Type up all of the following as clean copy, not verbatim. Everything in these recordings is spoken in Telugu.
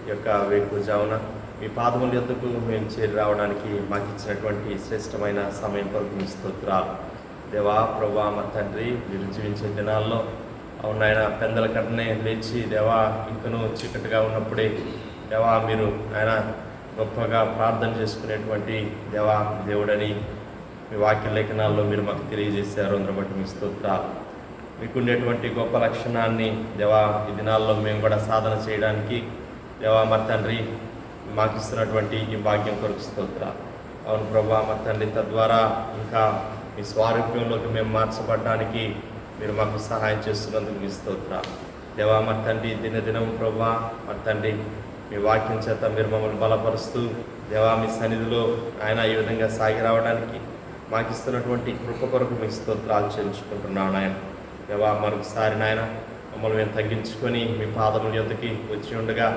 ఈ యొక్క వేకువజామున మీ పాదముల యొద్దకు మేము చేరి రావడానికి మాకు ఇచ్చినటువంటి శ్రేష్టమైన సమయం కొరకు మీ స్తోత్రాలు. దేవా ప్రభువా మా తండ్రి, మీరు జీవించే దినాల్లో అవునాయన పెందల కట్టనే లేచి దేవా ఇంకనూ చీకటిగా ఉన్నప్పుడే దేవా మీరు ఆయన గొప్పగా ప్రార్థన చేసుకునేటువంటి దేవా దేవుడని మీ వాక్య లేఖనాల్లో మీరు మాకు తెలియజేశారు. అందులో బట్టి మీ స్తోత్రాలు. మీకుండేటువంటి గొప్ప లక్షణాన్ని దేవా ఈ దినాల్లో మేము కూడా సాధన చేయడానికి దేవా మా తండ్రి మాకు ఇస్తున్నటువంటి ఈ భాగ్యం కొరకు స్తోత్రాలు. అవును ప్రభా మా తండ్రి, తద్వారా ఇంకా మీ స్వారూప్యంలోకి మేము మార్చబడడానికి మీరు మాకు సహాయం చేస్తున్నందుకు మీ స్తోత్రాలు. దేవా మా తండ్రి, దినదినం ప్రభా మా తండ్రి మీ వాక్యం చేత మీరు మమ్మల్ని బలపరుస్తూ దేవా మీ సన్నిధిలో ఆయన ఈ విధంగా సాగి రావడానికి మాకు ఇస్తున్నటువంటి కృప కొరకు మీ స్తోత్రాలు చెల్లించుకుంటున్నాను నాయన. దేవా మరొకసారి నాయన మమ్మల్ని మేము తగ్గించుకొని మీ పాదముల యొద్దకి వచ్చి ఉండగా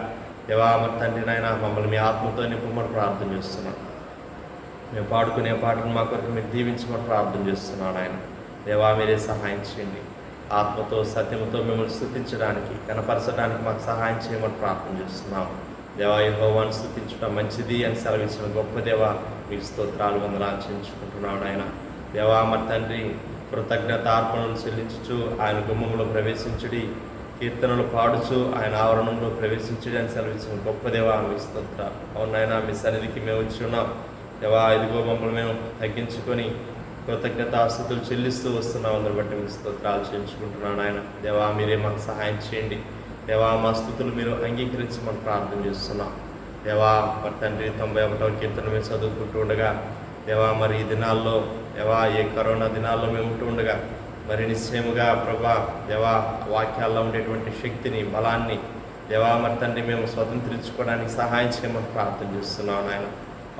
దేవా మరి తండ్రి నాయన మమ్మల్ని మీ ఆత్మతో నింపమని ప్రార్థన చేస్తున్నాం. మేము పాడుకునే పాటను మా కొరకు మీరు దీవించమని ప్రార్థన చేస్తున్నాను ఆయన. దేవా మీరే సహాయం చేయండి. ఆత్మతో సత్యముతో మిమ్మల్ని స్తుతించడానికి కనపరచడానికి మాకు సహాయం చేయమని ప్రార్థన చేస్తున్నాం. దేవా యెహోవాను స్తుతించడం మంచిది అని సెలవించిన గొప్ప దేవా మీకు స్తోత్రాలు వందనాలు చెల్లించుకుంటున్నాడు ఆయన. దేవా మరి తండ్రి, కృతజ్ఞత అర్పణలు చెల్లించుచు ఆయన గుమ్మంలో ప్రవేశించుడి, కీర్తనలు పాడుచు ఆయన ఆవరణంలో ప్రవేశించుడి అని సెలవించిన గొప్ప దేవా మీ స్తోత్రాలు. అవునాయన మీ సన్నిధికి మేము వచ్చి ఉన్నాం దేవా. ఇదిగో మమ్మల్ని మేము తగ్గించుకొని కృతజ్ఞతాస్తుతులు చెల్లిస్తూ వస్తున్నాం. అందరి బట్టి మీ స్తోత్రాలు చెల్లించుకుంటున్నాను ఆయన. దేవా మీరే మాకు సహాయం చేయండి. దేవా మా స్థుతులు మీరు అంగీకరించి మనం ప్రార్థన చేస్తున్నాం. దేవా మరి తండ్రి 91వ కీర్తన మేము చదువుకుంటూ ఉండగా దేవా మరి ఈ దినాల్లో దేవా ఏ కరోనా దినాల్లో మేము ఉంటూ ఉండగా మరి నిశ్చయముగా ప్రభా దేవా వాక్యాల్లో ఉండేటువంటి శక్తిని బలాన్ని దేవా మరి తండ్రి మేము స్వతంత్రించుకోవడానికి సహాయం చేయమని ప్రార్థన చేస్తున్నాం నాయన.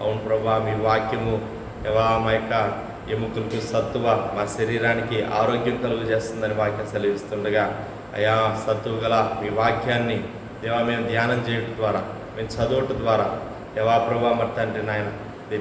అవును ప్రభా, మీ వాక్యము దేవా మా యొక్క ఎముకలకు సత్తువ, మా శరీరానికి ఆరోగ్యం కలుగు చేస్తుందని వాక్యం సెలవిస్తుండగా అయా సత్తువ గల మీ వాక్యాన్ని దేవా మేము ధ్యానం చేయడం ద్వారా, మేము చదవటం ద్వారా దేవా ప్రభా మరి తండ్రి నాయన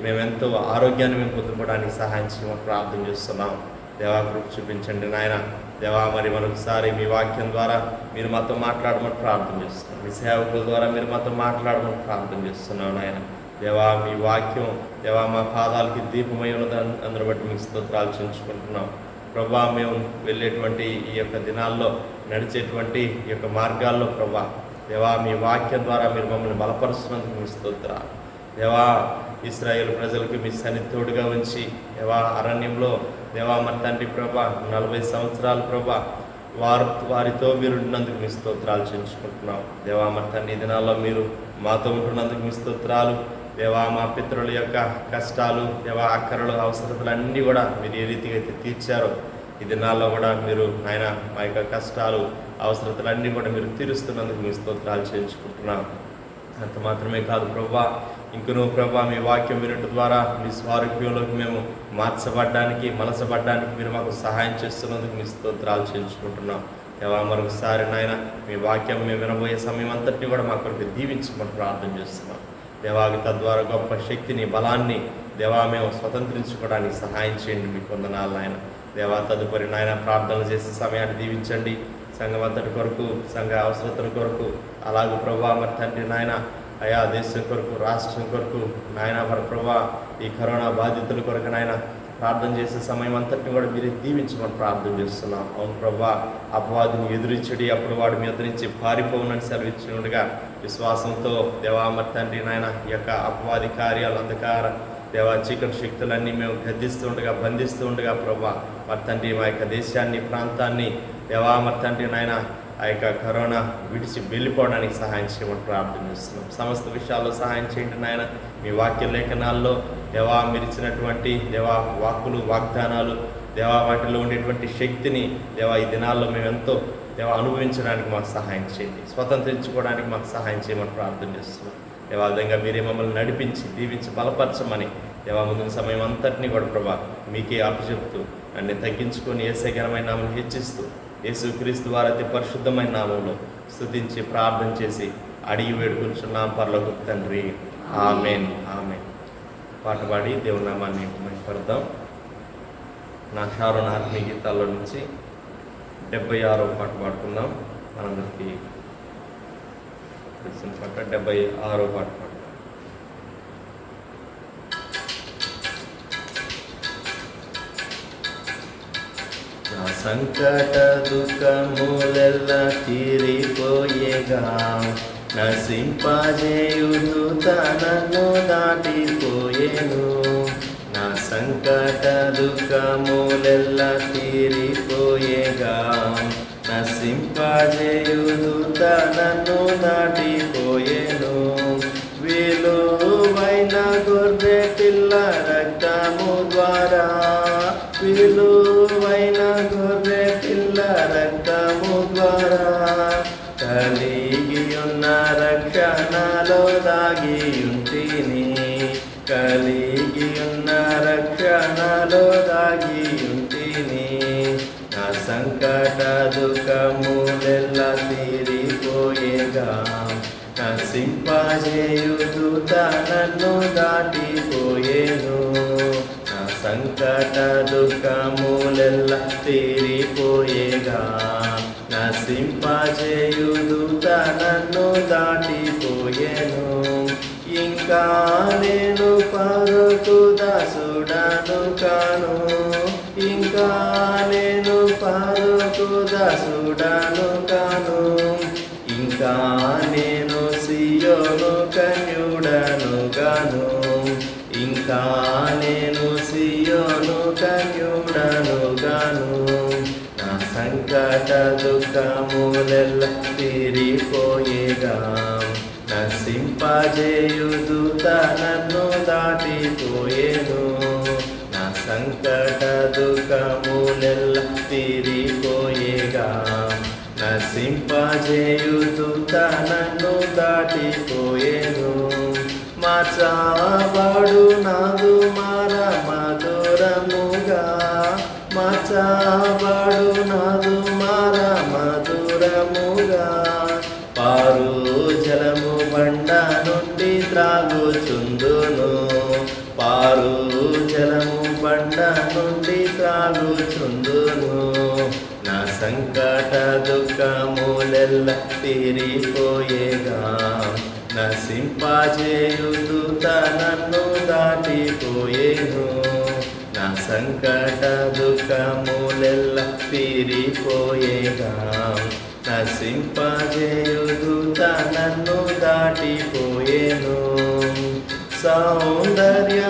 మేమెంతో ఆరోగ్యాన్ని మేము పొందుకోవడానికి సహాయం చేయమని ప్రార్థన చేస్తున్నాం. దేవా కృప చూపించండి నాయన. దేవా మరి మరొకసారి మీ వాక్యం ద్వారా మీరు మాతో మాట్లాడమని ప్రార్థన చేస్తున్నాం. మీ సేవకుల ద్వారా మీరు మాతో మాట్లాడమని ప్రార్థన చేస్తున్నాం నాయన. దేవా మీ వాక్యం దేవా మా పాదాలకి దీపమై ఉన్నదని అందరి బట్టి మీకు స్తోత్రాలు చెల్లించుకుంటున్నాం. ప్రభా మేము వెళ్ళేటువంటి ఈ యొక్క దినాల్లో నడిచేటువంటి ఈ యొక్క మార్గాల్లో ప్రభా దేవా మీ వాక్యం ద్వారా మీరు మమ్మల్ని బలపరుస్తున్నందుకు మీ స్తోత్రాలు. దేవా ఇశ్రాయేలు ప్రజలకు మీ సన్నిధి తోడుగా ఉంచి దేవా అరణ్యంలో దేవా మరి తండ్రి ప్రభా 40 సంవత్సరాలు ప్రభా వారితో మీరు ఉన్నందుకు మీ స్తోత్రాలు చెల్లించుకుంటున్నాం. దేవా మరి తండ్రి ఈ దినాల్లో మీరు మాతో ఉంటున్నందుకు మీ స్తోత్రాలు. దేవా మా పితరుల యొక్క కష్టాలు దేవా అక్కరలు అవసరతలు అన్నీ కూడా మీరు ఏ రీతిగా అయితే తీర్చారో ఈ దినాల్లో కూడా మీరు ఆయన మా యొక్క కష్టాలు అవసరతలన్నీ కూడా మీరు తీరుస్తున్నందుకు మీ స్తోత్రాలు చేయించుకుంటున్నాం. అంత మాత్రమే కాదు ప్రభా, ఇంకనూ ప్రభా మీ వాక్యం వినటం ద్వారా మీ స్వారూప్యంలోకి మేము మార్చబడ్డానికి మనసబడ్డానికి మీరు మాకు సహాయం చేస్తున్నందుకు మీ స్తోత్రాలు చేయించుకుంటున్నాం. దేవా మరొకసారి నాయన మీ వాక్యం మేము వినబోయే సమయం అంతటినీ కూడా మా కొరకు దీవించమని ప్రార్థన చేస్తున్నాం. దేవాకి తద్వారా గొప్ప శక్తిని బలాన్ని దేవా మేము స్వతంత్రించుకోవడానికి సహాయం చేయండి. మీకు వందనాలు నాయన. దేవా తదుపరి నాయన ప్రార్థనలు చేసే సమయాన్ని దీవించండి. సంఘం అంతటి కొరకు, సంఘ అవసరతల కొరకు, అలాగే ప్రభా మరి తండ్రి నాయన అయా దేశం కొరకు, రాష్ట్రం కొరకు నాయన మరి ప్రభా ఈ కరోనా బాధితుల కొరకు నాయన ప్రార్థన చేసే సమయం అంతటిని కూడా మీరు దీవించమని ప్రార్థన చేస్తున్నాం. అవును ప్రభా, అపవాదిని ఎదురించడి, అప్పుడు వాడు మీ ఎదురించి పారిపోవునని సెలవిచ్చినట్టుగా విశ్వాసంతో దేవా మరి తండ్రి నాయన ఈ యొక్క అపవాది కార్యాలు అంధకార దేవా చీకటి శక్తులన్నీ మేము గద్దిస్తూ ఉండగా బంధిస్తూ ఉండగా ప్రభా మరి తండ్రి మా యొక్క దేశాన్ని ప్రాంతాన్ని దేవా మరి తండ్రి నాయన ఆ యొక్క కరోనా విడిచి వెళ్ళిపోవడానికి సహాయం చేయమని ప్రార్థన చేస్తున్నాం. సమస్త విషయాల్లో సహాయం చేయండి నాయన. మీ వాక్య లేఖనాల్లో దేవా మీరు ఇచ్చినటువంటి దేవా వాక్కులు వాగ్దానాలు దేవా వాటిలో ఉండేటువంటి శక్తిని దేవా ఈ దినాల్లో మేము ఎంతో దేవా అనుభవించడానికి మాకు సహాయం చేయండి. స్వతంత్రించుకోవడానికి మాకు సహాయం చేయమని ప్రార్థన చేస్తున్నాం. దేవా విధంగా మీరే మమ్మల్ని నడిపించి దీవించి బలపరచమని దేవా ముందున్న సమయం అంతటినీ కూడా ప్రభా మీకే అప్పచెప్తూ నన్ను తగ్గించుకొని యేసే ఘనమైన నామమును హెచ్చిస్తూ యేసుక్రీస్తు వారి అతి పరిశుద్ధమైన నామంలో స్తుతించి ప్రార్థన చేసి అడిగి వేడుకుంటున్నాం పరలోకపు తండ్రి. ఆమేన్ ఆమేన్. పాట పాడి దేవుని నామాన్ని మహిమపడదాం. నా షారోన్ ఆత్మీయ గీతాల్లో నుంచి 76వ పాట పాడుకుందాం. మనందరికీ తెలిసిన పాట 76వ పాట పాడతాను. నా సంకట దుఃఖములెల్ల తీరిపోయేగా నశింపజేయుదు తనను దాటిపోయేను. నా సంకట దుఃఖములెల్ల తీరిపోయేగా నశింపజేయుదు తనను దాటిపోయేను. విలువైన గొర్రె పిల్ల రక్తము ద్వారా, విలువైన గొర్రె పిల్ల రక్తము ద్వారా కలిగి ఉన్న రక్షణలో దాగి ఉంటిని, కలిగి ఉన్న రక్షణలో దాగి ఉంటిని. నా సంకట దుఃఖములెల్ల తీరిపోయేగా నశింపజేయుదు తనను దాటిపోయేను. నా సంకట దుఃఖములెల్ల తీరిపోయేగా నశింపజేయుదు తనను దాటిపోయేను. ఇంకా నేను పరకు దాసుడను కాను, ఇంకా నేను పరకు దాసుడను కాను. ఇంకా నేను సియోను కన్యుడను గాను, ఇంకా నేను సియోను కన్యుడను గాను. నా సంకట దుఃఖములెల్ల తీరిపోయేగా నశింపజేయుదు తనను దాటిపోయేను. నా సంకట దుఃఖములెల్ల తీరిపోయేగా నశింపజేయుదు తనను దాటిపోయేను. మార్చబడు నాదు మార మధురముగా, మార్చబడు నాదు మార మధురముగా. పారు జలము బండ నుండి త్రాగుచుందును, పారు జలము బండ నుండి త్రాగుచుందును. నా సంకట దుఃఖములెల్ల తీరిపోయేగా నశింపజేయుదు తనను దాటిపోయేను. నా సంకట దుఃఖములెల్ల తీరిపోయేగా నశింపజేయుదు తనను దాటిపోయేను. సౌందర్యమయమగు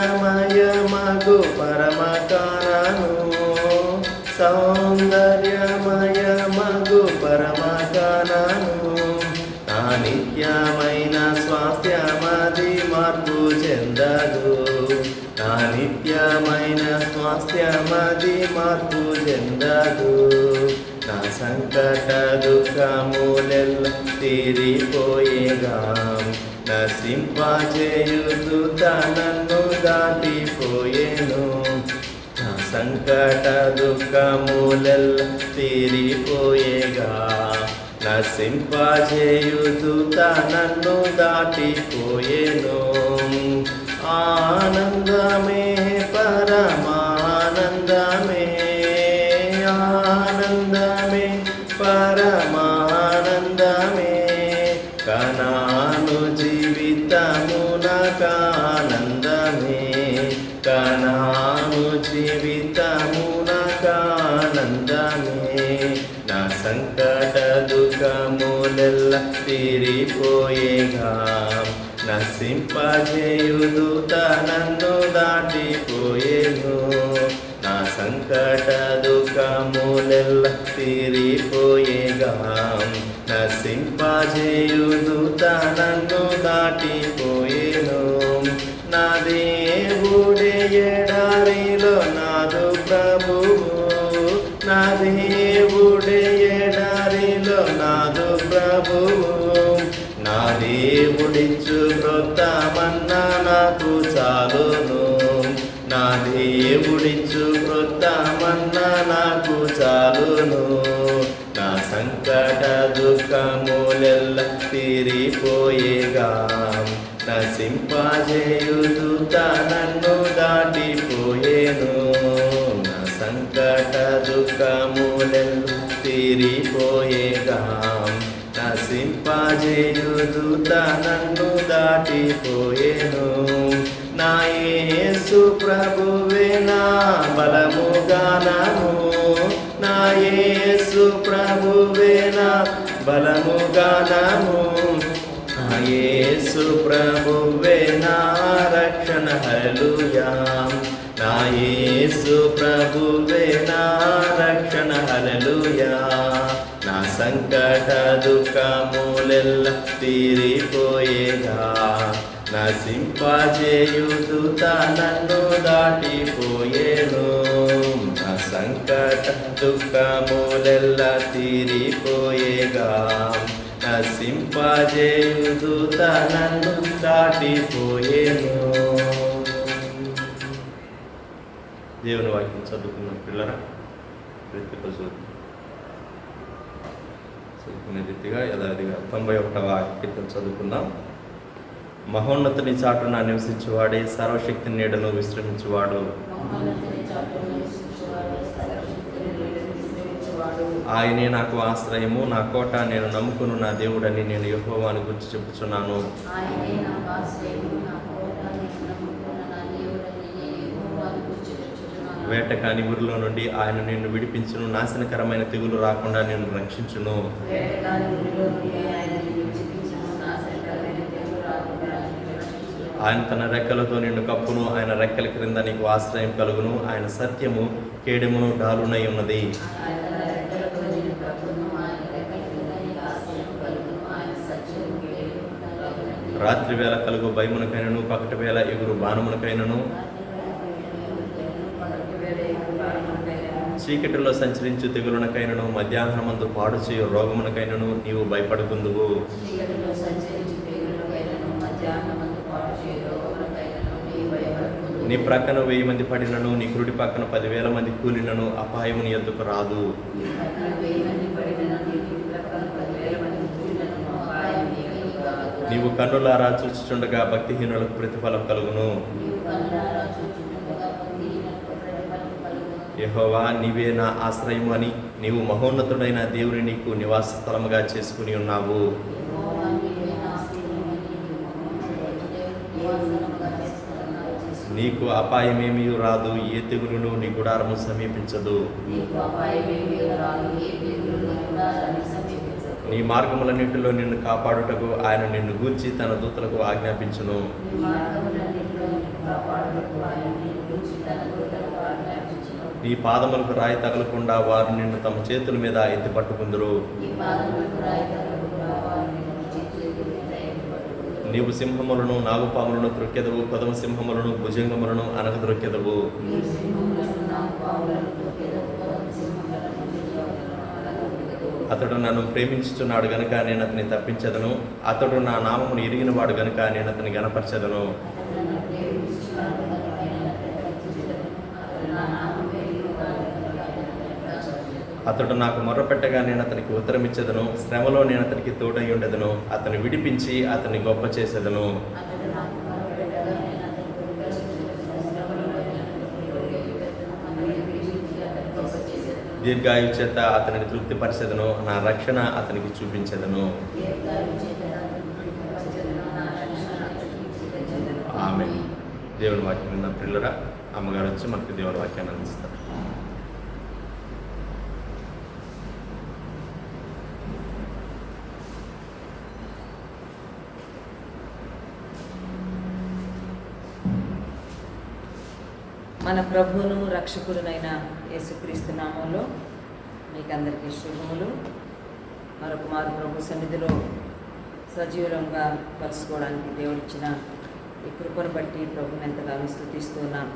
పరమకానను, సౌందర్యమయమగు పరమకానను. నా నిత్యమైన స్వాస్థ్యమది మార్పు చెందదు, నా నిత్యమైన స్వాస్థ్యమది మార్పు చెందదు. నా సంకట దుఃఖములెల్ల తీరిపోయేగా నశింపజేయుదు తనను దాటిపోయేను. నా సంకట దుఃఖములెల్ల తీరిపోయేగా నశింపజేయుదు తనను దాటిపోయేను. ఆనందమే పరమానందమే, ఆనందమే పరమానందమే. కనాను జీవితమునకానందమే, కనాను జీవితమునకానందమే. నా సంకట దుఃఖములెల్ల తీరిపోయేగా నశింపజేయుదు తనను దాటిపోయేను. నా సంకట దుఃఖములెల్ల తీరిపోయేగా నశింపజేయుదు తనను దాటిపోయేను. నా దేవుడే ఎడారిలో నాదు ప్రభువు, నా దేవుడే ఎడారిలో నాదు ప్రభువు. నా దేవుడిచ్చు క్రొత్తమన్నా నాకు చాలును, నా దేవుడిచ్చు క్రొత్తమన్నా నాకు చాలును. నా సంకట దుఃఖములెల్ల తీరిపోయేగా నశింపజేయుదు తనను దాటిపోయేను. నా సంకట దుఃఖములెల్ల తీరిపోయేగా నశింపజేయుదుత నన్ను దాటిపోయేను. నా యేసు ప్రభువే నా బలము గానము, నా యేసు ప్రభువే నా బలము గానము, నా యేసు ప్రభువే నా రక్షణ. హల్లెలూయా. నా యేసు ప్రభువే నా రక్షణ. హల్లెలూయా. నా సంకట దుఃఖములెల్ల తీరిపోయేగా, నశింపజేయుదుత నన్ను దాటిపోయేను. నా సంకట దుఃఖములెల్ల తీరిపోయేగా, నశింపజేయుదుత నన్ను దాటిపోయేను. దేవుని వాక్యం చదువుకున్న పిల్లరా, చదువుకునే రీతిగా యథావిధిగా 91వ కీర్తన చదువుకుందాం. మహోన్నతుని చాటున నివసించువాడే, సర్వశక్తి నీడను విశ్రమించువాడు. ఆయనే నాకు ఆశ్రయము, నా కోట, నేను నమ్ముకును నా దేవుడని నేను యెహోవాను గురించి చెప్పుచున్నాను. వేటకాని ఊరిలో నుండి ఆయన నిన్ను విడిపించును, నాశనకరమైన తెగులు రాకుండా నిన్ను రక్షించును. ఆయన తన రెక్కలతో నిన్ను కప్పును, ఆయన రెక్కల క్రింద నీకు ఆశ్రయం కలుగును. ఆయన సత్యము కేడెమును డాలునై ఉన్నది. రాత్రి వేళ కలుగు భయమునకైనను, పగటి వేళ ఎగురు బాణమునకైనను, చీకటిలో సంచరించు తెగులునకైనను, మధ్యాహ్నమందు పాడు చేయు రోగమునకైనను నీవు భయపడుకుందువు. నీ ప్రక్కన 1000 మంది పడినను, నీ కుడి పక్కన 10,000 మంది కూలినను అపాయము నీ యొద్దకు రాదు. నీవు కన్నులారా చూచుచుండగా భక్తిహీనులకు ప్రతిఫలం కలుగును. యెహోవా, నీవే నా ఆశ్రయము అని నీవు మహోన్నతుడైన దేవుని నీకు నివాస స్థలముగా చేసుకుని ఉన్నావు. నీకు అపాయమేమీ రాదు, ఏ తెగులును నీ గుడారము సమీపించదు. నీ మార్గములన్నిటిలో నిన్ను కాపాడుటకు ఆయన నిన్ను గూర్చి తన దూతలకు ఆజ్ఞాపించును. నీ పాదములకు రాయి తగలకుండా వారు నిన్ను తమ చేతుల మీద ఎత్తి పట్టుకుందురు. నీవు సింహములను, నాగుపాములను త్రొక్కెదవు, కొదమ సింహములను, భుజంగములను అనగద్రొక్కెదవు. అతడు నన్ను ప్రేమించుచున్నాడు గనుక నేను అతని తప్పించదను, అతడు నా నామమును ఎరిగిన వాడు గనుక నేను అతని గణపరచదను. అతడు నాకు మొర్రపెట్టగా నేను అతనికి ఉత్తరమిచ్చేదను, శ్రమలో నేను అతనికి తోడై ఉండెదను, అతన్ని విడిపించి అతన్ని గొప్ప చేసేదను. దీర్ఘాయు చేత అతనిని తృప్తిపరిచెదను, నా రక్షణ అతనికి చూపించెదను. ఆమేన్. దేవుని వాక్యం విన్న పిల్లరా, అమ్మగారు వచ్చి మనకు దేవుని వాక్యాన్ని అందిస్తారు. మన ప్రభువును రక్షకుడునైన యేసుక్రీస్తు నామంలో మీకందరికీ శుభములు. మరొక మారు ప్రభు సన్నిధిలో సజీవంగా కలుసుకోవడానికి దేవుడిచ్చిన ఈ కృపను బట్టి ప్రభుని ఎంతగానో స్తుతిస్తున్నాను.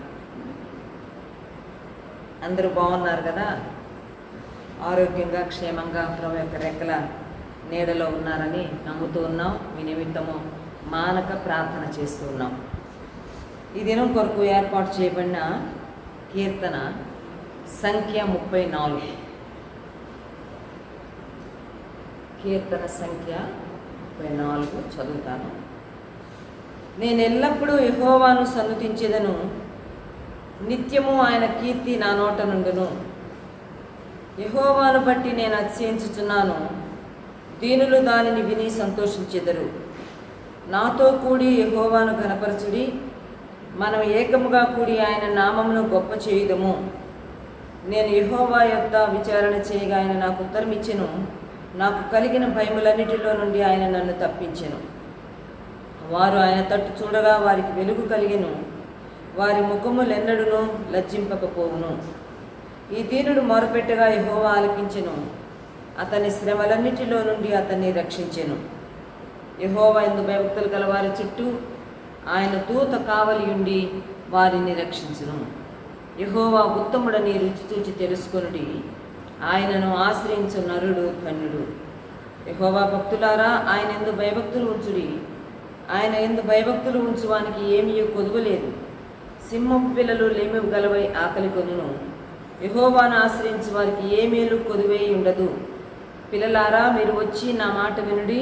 అందరూ బాగున్నారు కదా? ఆరోగ్యంగా క్షేమంగా ప్రభు యొక్క రెక్కల నీడలో ఉన్నారని నమ్ముతూ ఉన్నాం. మీ నిమిత్తము మానక ప్రార్థన చేస్తూ ఉన్నాం. ఈ దినం కొరకు ఏర్పాటు చేయబడిన కీర్తన సంఖ్య 34. కీర్తన సంఖ్య 34 చదువుతాను. నేను ఎల్లప్పుడూ యెహోవాను సన్నుతించెదను, నిత్యము ఆయన కీర్తి నా నోట నుండును. యెహోవాను బట్టి నేను అతిశయించుచున్నాను, దీనులు దానిని విని సంతోషించెదరు. నాతో కూడి యెహోవాను ఘనపరచుడి, మనం ఏకముగా కూడి ఆయన నామమును గొప్ప చేయుదము. నేను యెహోవా యొద్ద విచారణ చేయగా ఆయన నాకు ఉత్తరం ఇచ్చెను. నాకు కలిగిన భయములన్నిటిలో నుండి ఆయన నన్ను తప్పించెను. వారు ఆయన తట్టు చూడగా వారికి వెలుగు కలిగెను, వారి ముఖములెన్నడును లజ్జింపకపోవును. ఈ దీనుడు మొరపెట్టగా యెహోవా ఆలకించెను, అతని శ్రమలన్నిటిలో నుండి అతన్ని రక్షించెను. యెహోవా యందు భయభక్తులు గల వారి చుట్టూ ఆయన దూత కావలి ఉండి వారిని రక్షించును. యెహోవా ఉత్తముడని రుచి చూచి తెలుసుకొనుడి, ఆయనను ఆశ్రయించు నరుడు ధన్యుడు. యెహోవా భక్తులారా, ఆయన యందు భయభక్తులు ఉంచుడి. ఆయన యందు భయభక్తులు ఉంచువానికి ఏమీ కొదువలేదు. సింహపు పిల్లలు లేమి గలవై ఆకలి కొనును, యెహోవాను ఆశ్రయించు వారికి ఏ మేలు కొదువై ఉండదు. పిల్లలారా, మీరు వచ్చి నా మాట వినుడి.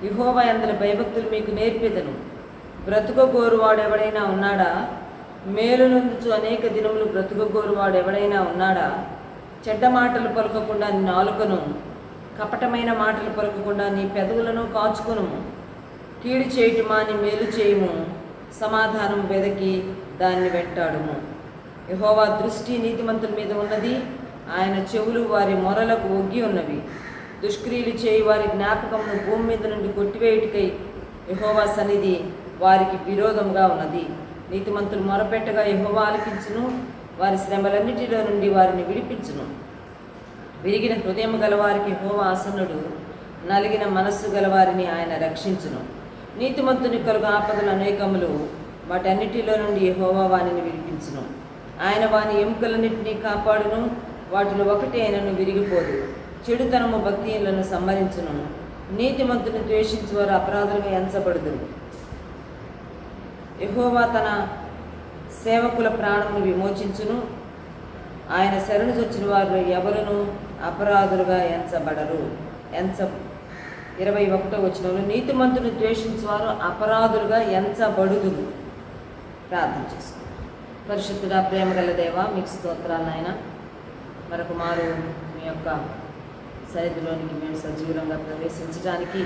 యెహోవా యందు భయభక్తులు మీకు నేర్పెదను. బ్రతుకగోరువాడు ఎవడైనా ఉన్నాడా? మేలు నొందుచు అనేక దినములు బ్రతుకగోరువాడు ఎవడైనా ఉన్నాడా? చెడ్డ మాటలు పలకకుండా నీ నాలుకను, కపటమైన మాటలు పలకకుండా నీ పెదవులను కాచుకొను. కీడు చేయుటమా నీ మేలు చేయుము, సమాధానం వెదకి దాన్ని వెంటాడుము. యెహోవా దృష్టి నీతిమంతుల మీద ఉన్నది, ఆయన చెవులు వారి మొరలకు ఒగ్గి ఉన్నవి. దుష్క్రియలు చేయి వారి జ్ఞాపకమును భూమి మీద నుండి కొట్టివేయుటకై యెహోవా సన్నిధి వారికి విరోధముగా ఉన్నది. నీతిమంతులు మొరపెట్టగా యెహోవా ఆలకించును, వారి శ్రమలన్నిటిలో నుండి వారిని విడిపించును. విరిగిన హృదయం గలవారికి యెహోవా ఆసన్నుడు, నలిగిన మనస్సు గలవారిని ఆయన రక్షించును. నీతిమంతుని కలుగు ఆపదలు అనేకములు, వాటన్నిటిలో నుండి యెహోవా వానిని విడిపించును. ఆయన వాని ఎముకలన్నింటినీ కాపాడును, వాటిలో ఒకటి ఆయనను విరిగిపోదు. చెడుతనము భక్తిహీనులను సంహరించును, నీతిమంతుని ద్వేషించు వారు అపరాధులుగా ఎంచబడుదురు. యెహోవా తన సేవకుల ప్రాణమును విమోచించును, ఆయన శరణు చొచ్చిన వారు ఎవరును అపరాధులుగా ఎంచబడరు. 21వ వచనంలో నీతిమంతుని ద్వేషించువారు అపరాధులుగా ఎంచబడుదురు. ప్రార్థన చేసుకుంటాం. పరిశుద్ధుడా, ప్రేమ గల దేవా, మీకు స్తోత్రాలు నాయన. మరొక మారు మీ యొక్క సన్నిధిలోనికి మేము సజీవంగా ప్రవేశించడానికి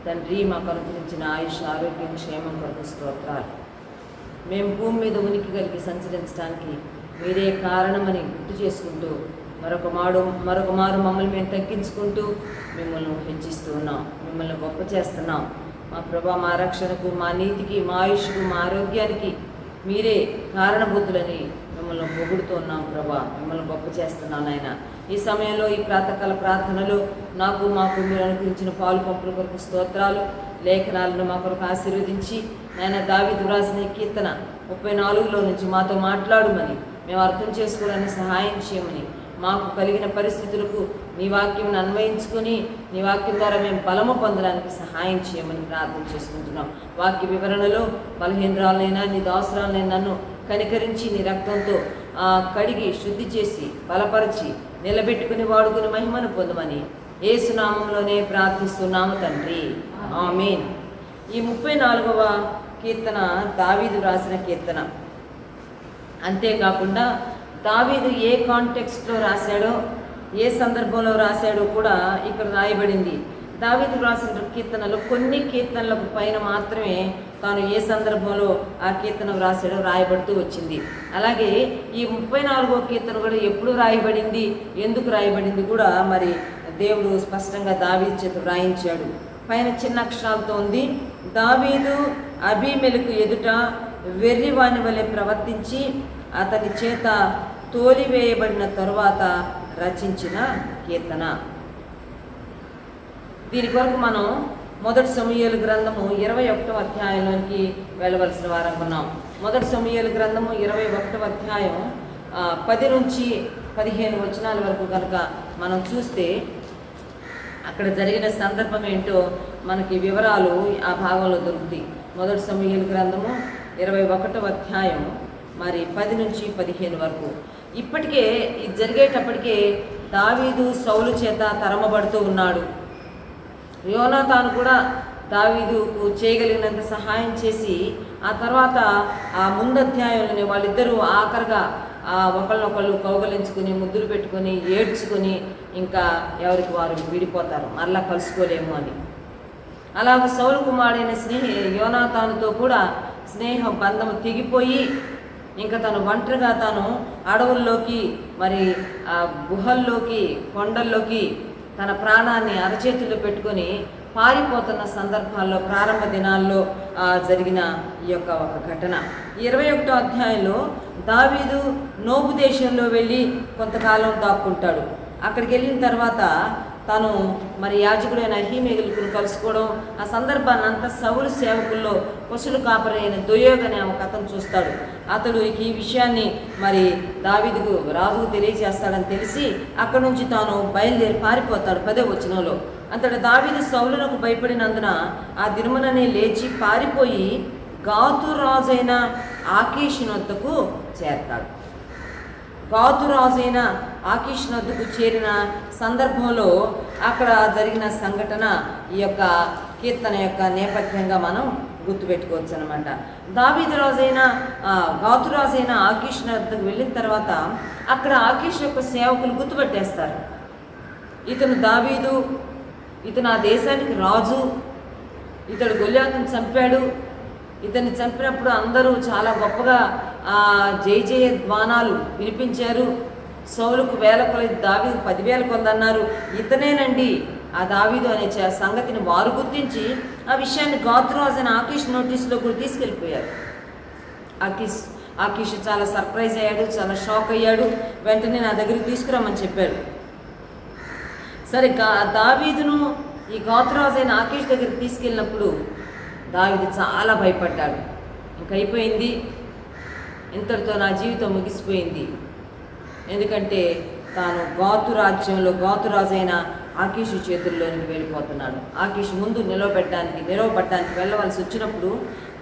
తండ్రి మాకు అనుగ్రహించిన ఆయుష్, ఆరోగ్యం, క్షేమం కొరకు స్తోత్రాలు. మేము భూమి మీద ఉనికి కలిగి సంచరించడానికి మీరే కారణమని గుర్తు చేసుకుంటూ మరొక మారు మమ్మల్ని మేము తగ్గించుకుంటూ మిమ్మల్ని హెచ్చిస్తూ ఉన్నాం, మిమ్మల్ని గొప్ప చేస్తున్నాం. మా ప్రభా, మా రక్షణకు, మా నీతికి, మా ఆయుష్కు, మా ఆరోగ్యానికి మీరే కారణభూతులని మిమ్మల్ని పొగుడుతూ ఉన్నాం ప్రభా. మిమ్మల్ని గొప్ప చేస్తున్నాను ఆయన. ఈ సమయంలో ఈ ప్రాతకాల ప్రార్థనలో మాకు మీరు అనుగ్రహించిన పాలు పంపుల కొరకు స్తోత్రాలు. లేఖనాలను మా కొరకు ఆశీర్వదించి నాయన దావీదు రాసిన కీర్తన 34లో నుంచి మాతో మాట్లాడుమని, మేము అర్థం చేసుకోవడానికి సహాయం చేయమని, మాకు కలిగిన పరిస్థితులకు నీ వాక్యం అన్వయించుకొని నీ వాక్యం ద్వారా మేము బలము పొందడానికి సహాయం చేయమని ప్రార్థన చేసుకుంటున్నాం. వాక్య వివరణలో బలహీనరాలైనా నీ దాసురాలైనా నన్ను కనికరించి నీ రక్తంతో కడిగి శుద్ధి చేసి బలపరిచి నిలబెట్టుకుని వాడుకుని మహిమను పొందమని యేసు నామములోనే ప్రార్థిస్తున్నాము తండ్రి, ఆమేన్. ఈ 34వ కీర్తన దావీదు రాసిన కీర్తన. అంతేకాకుండా దావీదు ఏ కాంటెక్స్ట్లో రాశాడో, ఏ సందర్భంలో రాశాడో కూడా ఇక్కడ రాయబడింది. దావీదు రాసిన కీర్తనలు కొన్ని కీర్తనలకు పైన మాత్రమే తాను ఏ సందర్భంలో ఆ కీర్తన రాశాడో రాయబడుతూ వచ్చింది. అలాగే ఈ 34వ కీర్తన కూడా ఎప్పుడు రాయబడింది, ఎందుకు రాయబడింది కూడా మరి దేవుడు స్పష్టంగా దావీదు చేత వ్రాయించాడు. పైన చిన్న అక్షరాలతో ఉంది, దావీదు అబీమెలెకు ఎదుట వెర్రివాని వలె ప్రవర్తించి అతని చేత తోలివేయబడిన తరువాత రచించిన కీర్తన. దీని కొరకు మనం 1 సమూయేలు గ్రంథము 21వ అధ్యాయంలోనికి వెళ్ళవలసిన వారం ఉన్నాం. 1 సమూయేలు గ్రంథము 21వ అధ్యాయం 10 నుంచి 15 వచనాల వరకు కనుక మనం చూస్తే అక్కడ జరిగిన సందర్భం ఏంటో మనకి వివరాలు ఆ భాగంలో దొరుకుతాయి. 1 సమూయేలు గ్రంథము 21వ అధ్యాయం మరి 10 నుంచి 15 వరకు. ఇప్పటికే ఇది జరిగేటప్పటికే దావీదు సౌలు చేత తరమబడుతూ ఉన్నాడు. యోనాతాను కూడా దావీదుకు చేయగలిగినంత సహాయం చేసి ఆ తర్వాత ఆ ముందు అధ్యాయంలోనే వాళ్ళిద్దరూ ఆఖరిగా ఒకళ్ళనొకళ్ళు కౌగలించుకుని ముద్దులు పెట్టుకొని ఏడ్చుకొని ఇంకా ఎవరికి వారు విడిపోతారు, మరలా కలుసుకోలేము అని. అలాగే సౌలు కుమారుడైన యోనాతానుతో కూడా స్నేహ బంధం తెగిపోయి ఇంకా తను ఒంటరిగా తాను అడవుల్లోకి, మరి ఆ గుహల్లోకి, కొండల్లోకి తన ప్రాణాన్ని అరచేతుల్లో పెట్టుకొని పారిపోతున్న సందర్భాల్లో ప్రారంభ దినాల్లో జరిగిన ఈ యొక్క ఒక ఘటన. 21వ అధ్యాయంలో దావీదు నోబు దేశంలో వెళ్ళి కొంతకాలం దాక్కుంటాడు. అక్కడికి వెళ్ళిన తర్వాత తను మరి యాజకుడైన అహీమెలెకును కలుసుకోవడం, ఆ సందర్భాన్ని అంతా సౌలు సేవకుల్లో పశువుల కాపరి అయిన దోయోగు అనే ఒక అతను చూస్తాడు. అతడు ఈ విషయాన్ని మరి దావీదుకు రాజుకు తెలియజేస్తాడని తెలిసి అక్కడి నుంచి తాను బయలుదేరి పారిపోతాడు. 10వ వచనంలో అంతటి దావీదు సౌలునకు భయపడినందున ఆ దినముననే లేచి పారిపోయి గాతు రాజైన ఆకీషు వద్దకు చేరతాడు. గాతు రాజైన ఆకీషు వద్దకు చేరిన సందర్భంలో అక్కడ జరిగిన సంఘటన ఈ యొక్క కీర్తన యొక్క నేపథ్యంగా మనం గుర్తుపెట్టుకోవచ్చు అనమాట. దావీదు రాజైన గాతు రాజైన ఆకీషు వద్దకు వెళ్ళిన తర్వాత అక్కడ ఆకీషు యొక్క సేవకులు గుర్తుపెట్టేస్తారు, ఇతను దావీదు, ఇతను ఆ దేశానికి రాజు, ఇతడు గొల్యాతును చంపాడు. ఇతన్ని చంపినప్పుడు అందరూ చాలా గొప్పగా జయ జయ ధ్వానాలు వినిపించారు. సౌలుకు 1000 కొలది, దావీదు 10,000 కొలది అన్నారు. ఇతనేనండి ఆ దావీదు అనే సంగతిని వారు గుర్తించి ఆ విషయాన్ని గాతురాజు అయిన ఆకీష్ నోటీసులో కూడా తీసుకెళ్ళిపోయారు. ఆకీష్ చాలా సర్ప్రైజ్ అయ్యాడు, చాలా షాక్ అయ్యాడు. వెంటనే నా దగ్గరికి తీసుకురమ్మని చెప్పాడు. సరే, దావీదును ఈ గాతురాజు అయిన ఆకీష్ దగ్గరికి తీసుకెళ్ళినప్పుడు దావీదు చాలా భయపడ్డాడు. ఇంకైపోయింది, ఇంతటితో నా జీవితం ముగిసిపోయింది. ఎందుకంటే తాను గాతు రాజ్యంలో గాతురాజు అయిన ఆకీషు చేతుల్లోనికి వెళ్ళిపోతున్నాడు. ఆకీషు ముందు నిలవబడ్డానికి వెళ్ళవలసి వచ్చినప్పుడు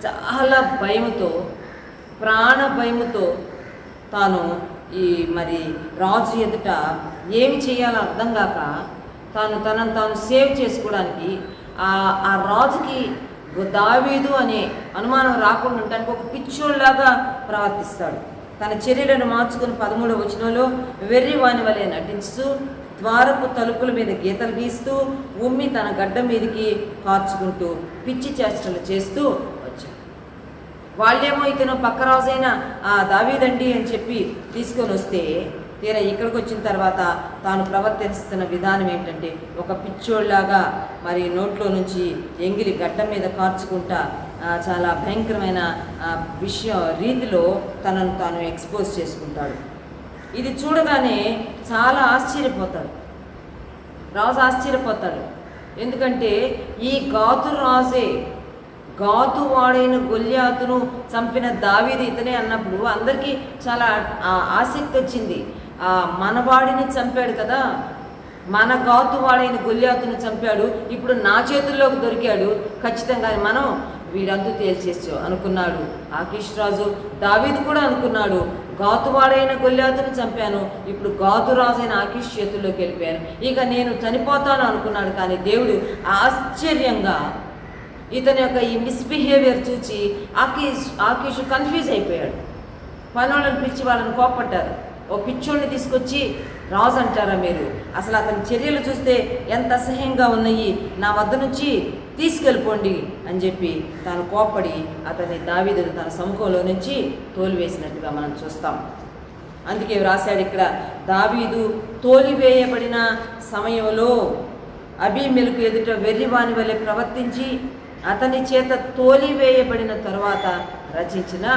చాలా భయముతో, ప్రాణ భయముతో తాను ఈ మరి రాజు ఎదుట ఏమి చేయాలో అర్థం కాక తనను తాను సేవ్ చేసుకోవడానికి ఆ రాజుకి దావీదు అనే అనుమానం రాకుండా ఉండడానికి ఒక పిచ్చోళ్ళలాగా ప్రవర్తిస్తాడు. తన చర్యలను మార్చుకుని 13వ వచనంలో వెర్రి వాని వలె నటిస్తూ ద్వారపు తలుపుల మీద గీతలు గీస్తూ ఉమ్మి తన గడ్డ మీదకి కార్చుకుంటూ పిచ్చి చేష్టలు చేస్తూ వచ్చాడు. వాళ్ళేమో ఇతను పక్క రాజైన దావీదండి అని చెప్పి తీసుకొని వస్తే తీరా ఇక్కడికి వచ్చిన తర్వాత తాను ప్రవర్తిస్తున్న విధానం ఏంటంటే ఒక పిచ్చోళ్ళలాగా మరి నోట్లో నుంచి ఎంగిలి గడ్డ మీద కార్చుకుంటా చాలా భయంకరమైన రీతిలో తనను తాను ఎక్స్పోజ్ చేసుకుంటాడు. ఇది చూడగానే చాలా ఆశ్చర్యపోతాడు రాజు, ఆశ్చర్యపోతాడు. ఎందుకంటే ఈ గాతు రాజే, గాతు వాడైన గొల్యాతును చంపిన దావీదు ఇతనే అన్నప్పుడు అందరికీ చాలా ఆసక్తి వచ్చింది. మనవాడిని చంపాడు కదా, మన గాతు వాడైన గొల్యాతును చంపాడు, ఇప్పుడు నా చేతుల్లోకి దొరికాడు, ఖచ్చితంగా మనం వీడంతా తేల్చేచ్చు అనుకున్నాడు ఆకీష్ రాజు. దావీదు కూడా అనుకున్నాడు, గాతువాడైన గొల్యాతును చంపాను, ఇప్పుడు గాతు రాజైన ఆకీష్ చేతుల్లోకి వెళ్ళిపోయాను, ఇక నేను చనిపోతాను అనుకున్నాడు. కానీ దేవుడు ఆశ్చర్యంగా ఇతని యొక్క ఈ మిస్బిహేవియర్ చూసి ఆకీష్ కన్ఫ్యూజ్ అయిపోయాడు. పనులను పిలిచి వాళ్ళని కోప్పడ్డారు. ఓ పిచ్చోడిని తీసుకొచ్చి రాజు అంటారా మీరు? అసలు అతని చర్యలు చూస్తే ఎంత అసహ్యంగా ఉన్నాయి, నా వద్ద నుంచి తీసుకెళ్ళిపోండి అని చెప్పి తాను కోప్పడి అతన్ని దావీదును తన సముఖంలో నుంచి తోలివేసినట్టుగా మనం చూస్తాం. అందుకే రాశాడు ఇక్కడ, దావీదు తోలివేయబడిన సమయంలో అబీమెలెకు ఎదుట వెర్రివాని వలె ప్రవర్తించి అతని చేత తోలివేయబడిన తరువాత రచించిన.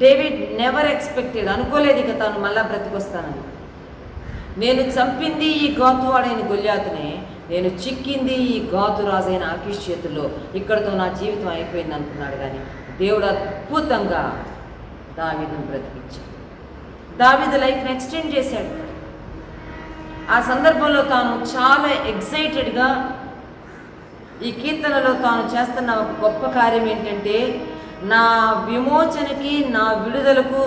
డేవిడ్ నెవర్ ఎక్స్పెక్టెడ్, అనుకోలేదు ఇక తాను మళ్ళా బ్రతికొస్తానని. నేను చంపింది ఈ గాతువాడైన గొల్యాతునే, నేను చిక్కింది ఈ గాతు రాజైన ఆకీష్ చేతుల్లో, ఇక్కడితో నా జీవితం అయిపోయింది అనుకున్నాడు. కానీ దేవుడు అద్భుతంగా దావీదును బ్రతికించాడు. దావీదు లైఫ్ని ఎక్స్టెండ్ చేశాడు. ఆ సందర్భంలో తాను చాలా ఎక్సైటెడ్గా ఈ కీర్తనలో తాను చేస్తున్న ఒక గొప్ప కార్యం ఏంటంటే, నా విమోచనకి, నా విడుదలకు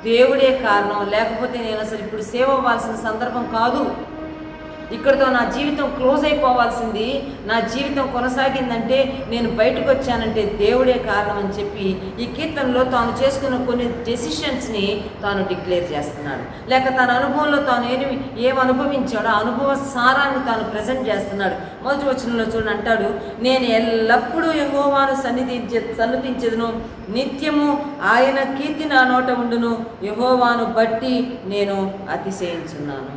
దేవుడే కారణం, లేకపోతే నేను అసలు ఇప్పుడు సేవ అవ్వాల్సిన సందర్భం కాదు. ఇక్కడితో నా జీవితం క్లోజ్ అయిపోవాల్సింది, నా జీవితం కొనసాగిందంటే, నేను బయటకు వచ్చానంటే దేవుడే కారణం అని చెప్పి ఈ కీర్తనలో తాను చేసుకున్న కొన్ని డెసిషన్స్ని తాను డిక్లేర్ చేస్తున్నాడు. లేక తన అనుభవంలో తాను ఏం అనుభవించాడో ఆ అనుభవ సారాన్ని తాను ప్రజెంట్ చేస్తున్నాడు. మొదటి వచనంలో చూడండి, అంటాడు, నేను ఎల్లప్పుడూ యెహోవాను సన్నుతించెదను, నిత్యము ఆయన కీర్తి నా నోట ఉండును, యెహోవాను బట్టి నేను అతిశయించున్నాను.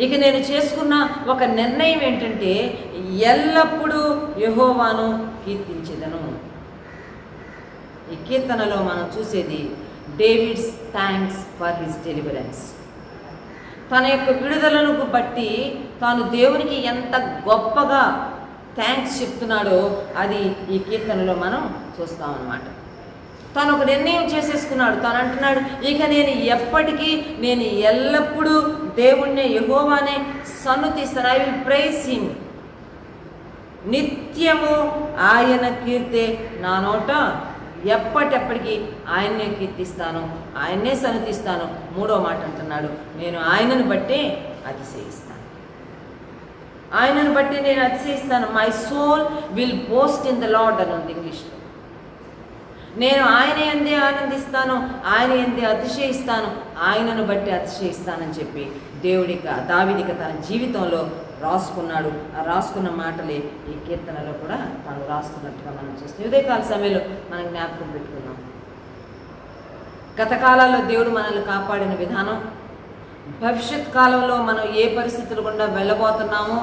ఇక నేను చేసుకున్న ఒక నిర్ణయం ఏంటంటే, ఎల్లప్పుడూ యెహోవాను కీర్తించెదను. ఈ కీర్తనలో మనం చూసేది David's thanks for his deliverance. తన యొక్క విడుదలను బట్టి తాను దేవునికి ఎంత గొప్పగా థ్యాంక్స్ చెప్తున్నాడో అది ఈ కీర్తనలో మనం చూస్తామన్నమాట. తాను ఒక నిర్ణయం చేసేసుకున్నాడు. తాను అంటున్నాడు, ఇక నేను ఎల్లప్పుడూ దేవుణ్ణి యెహోవానే సన్నుతిస్తాను. I will praise him. నిత్యము ఆయన కీర్తే నా నోట, ఎప్పటికి ఆయన్నే కీర్తిస్తాను, ఆయన్నే సన్నుతిస్తాను. మూడో మాట అంటున్నాడు, నేను ఆయనను బట్టే అతిశయిస్తాను. ఆయనను బట్టి నేను అతిశయిస్తాను. My soul will boast in the Lord అని ఉంది ఇంగ్లీష్లో. నేను ఆయన యందే ఆనందిస్తాను, ఆయన యందే అతిశయిస్తాను, ఆయనను బట్టి అతిశయిస్తానని చెప్పి దావీదిక తన జీవితంలో రాసుకున్నాడు. ఆ రాసుకున్న మాటలే ఈ కీర్తనలో కూడా తాను రాసుకున్నట్టుగా మనం చూస్తాం. ఉదయకాల సమయంలో మనం జ్ఞాపకం పెట్టుకున్నాం. గత కాలాల్లో దేవుడు మనల్ని కాపాడిన విధానం, భవిష్యత్ కాలంలో మనం ఏ పరిస్థితులు గుండా వెళ్ళబోతున్నామో